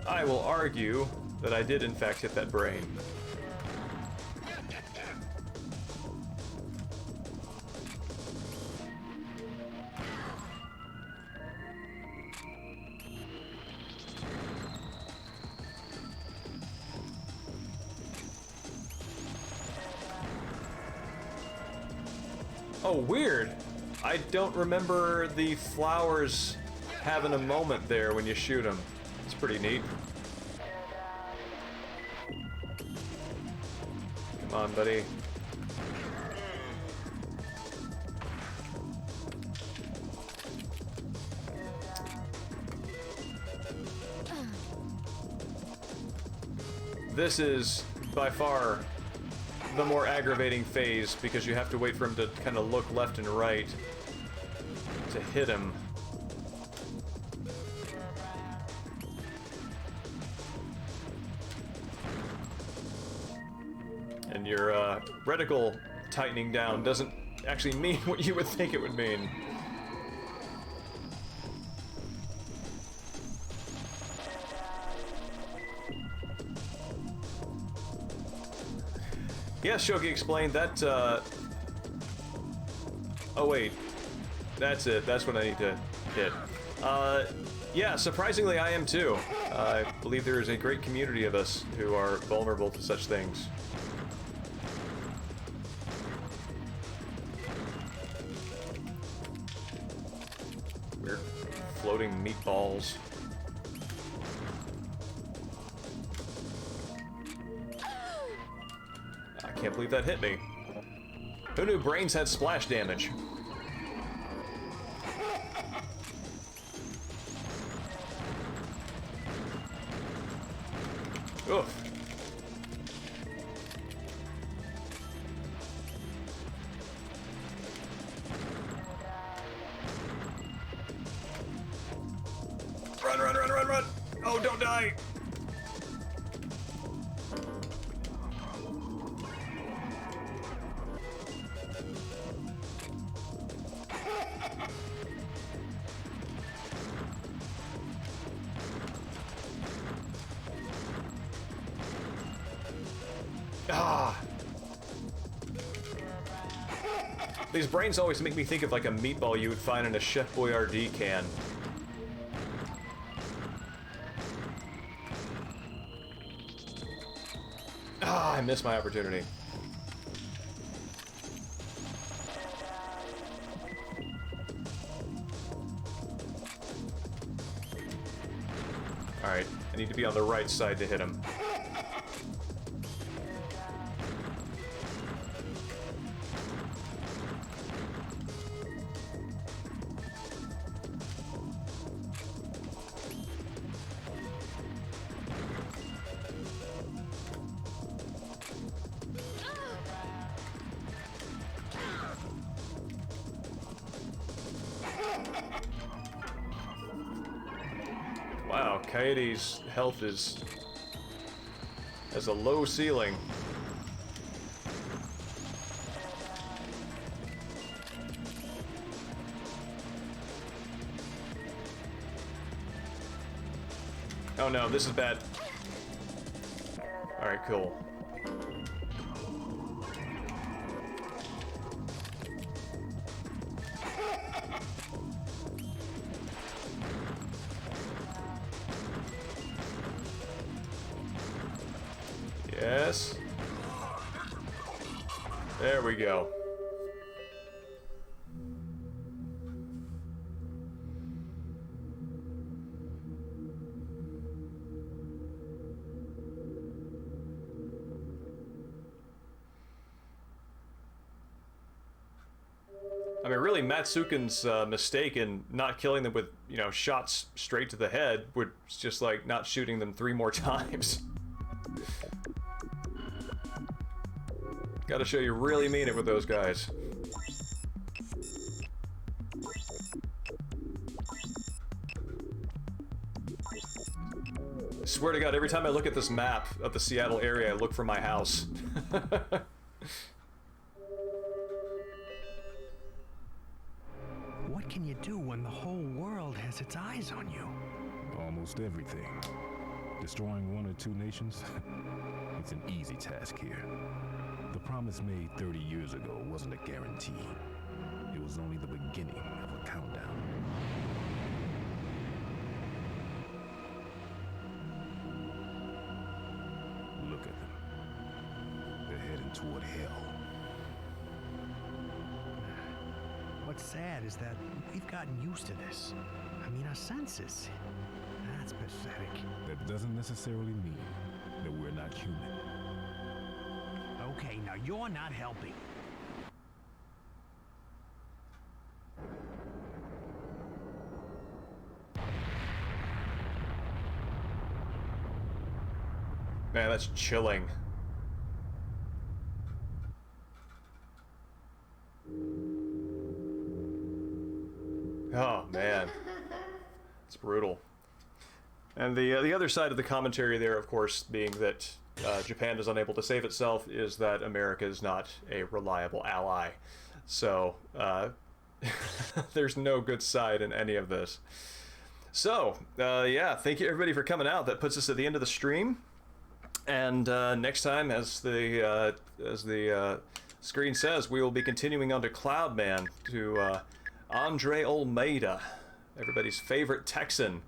I will argue that I did in fact hit that brain. Oh, weird. I don't remember the flowers having a moment there when you shoot them. It's pretty neat. Come on, buddy. This is by far the more aggravating phase because you have to wait for him to kind of look left and right to hit him. And your reticle tightening down doesn't actually mean what you would think it would mean. Yes, Shogi explained that, oh wait, that's it, that's what I need to hit. Yeah, surprisingly I am too. I believe there is a great community of us who are vulnerable to such things. Weird floating meatballs. I can't believe that hit me. Who knew brains had splash damage? Oof. Run, run, run, run, run! Oh, don't die! Ah! These brains always make me think of like a meatball you would find in a Chef Boyardee can. Ah, I missed my opportunity. Alright, I need to be on the right side to hit him. Wow, Coyote's health has a low ceiling. Oh no, this is bad. Alright, cool. Yes. There we go. I mean, really, Matsukin's mistake in not killing them with, you know, shots straight to the head was just like not shooting them 3 more times. Gotta show you really mean it with those guys. I swear to God, every time I look at this map of the Seattle area, I look for my house. What can you do when the whole world has its eyes on you? Almost everything. Destroying 1 or 2 nations? It's an easy task here. The promise made 30 years ago wasn't a guarantee. It was only the beginning of a countdown. Look at them. They're heading toward hell. What's sad is that we've gotten used to this. I mean, our senses. That's pathetic. That doesn't necessarily mean that we're not human. Okay, now you're not helping. Man, that's chilling. Oh, man. It's brutal. And the other side of the commentary there, of course, being that Japan is unable to save itself, is that America is not a reliable ally. So, there's no good side in any of this. So, yeah, thank you everybody for coming out. That puts us at the end of the stream. And next time, as the screen says, we will be continuing on to Cloudman, to Andre Olmeida, everybody's favorite Texan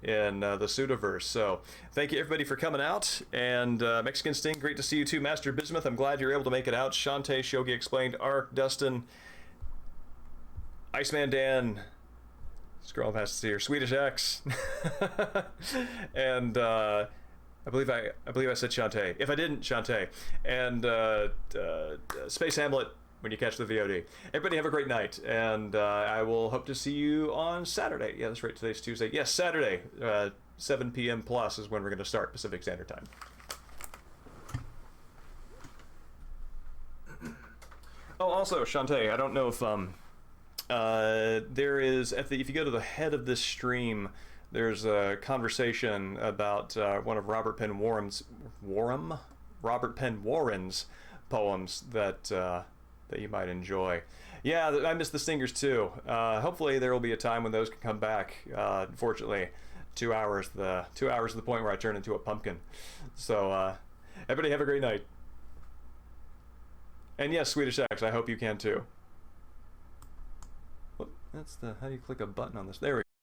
in the Sudaverse. So thank you everybody for coming out, and Mexican Sting, great to see you too. Master Bismuth, I'm glad you're able to make it out. Shantae, Shogi Explained, Ark, Dustin, Iceman Dan, scroll past to see here, Swedish X, and I believe I said Shantae. If I didn't, Shantae, and Space Hamlet, when you catch the VOD. Everybody have a great night, and I will hope to see you on Saturday. Yeah, that's right, today's Tuesday. Yes, Saturday, 7 p.m. plus is when we're going to start Pacific Standard Time. Oh, also, Shantae, I don't know if there is, if you go to the head of this stream, there's a conversation about one of Robert Penn Warren's poems that you might enjoy. Yeah, I miss the singers too. Hopefully there will be a time when those can come back. Unfortunately, 2 hours to the point where I turn into a pumpkin. So everybody have a great night. And yes, Swedish X, I hope you can too. That's how do you click a button on this? There we go.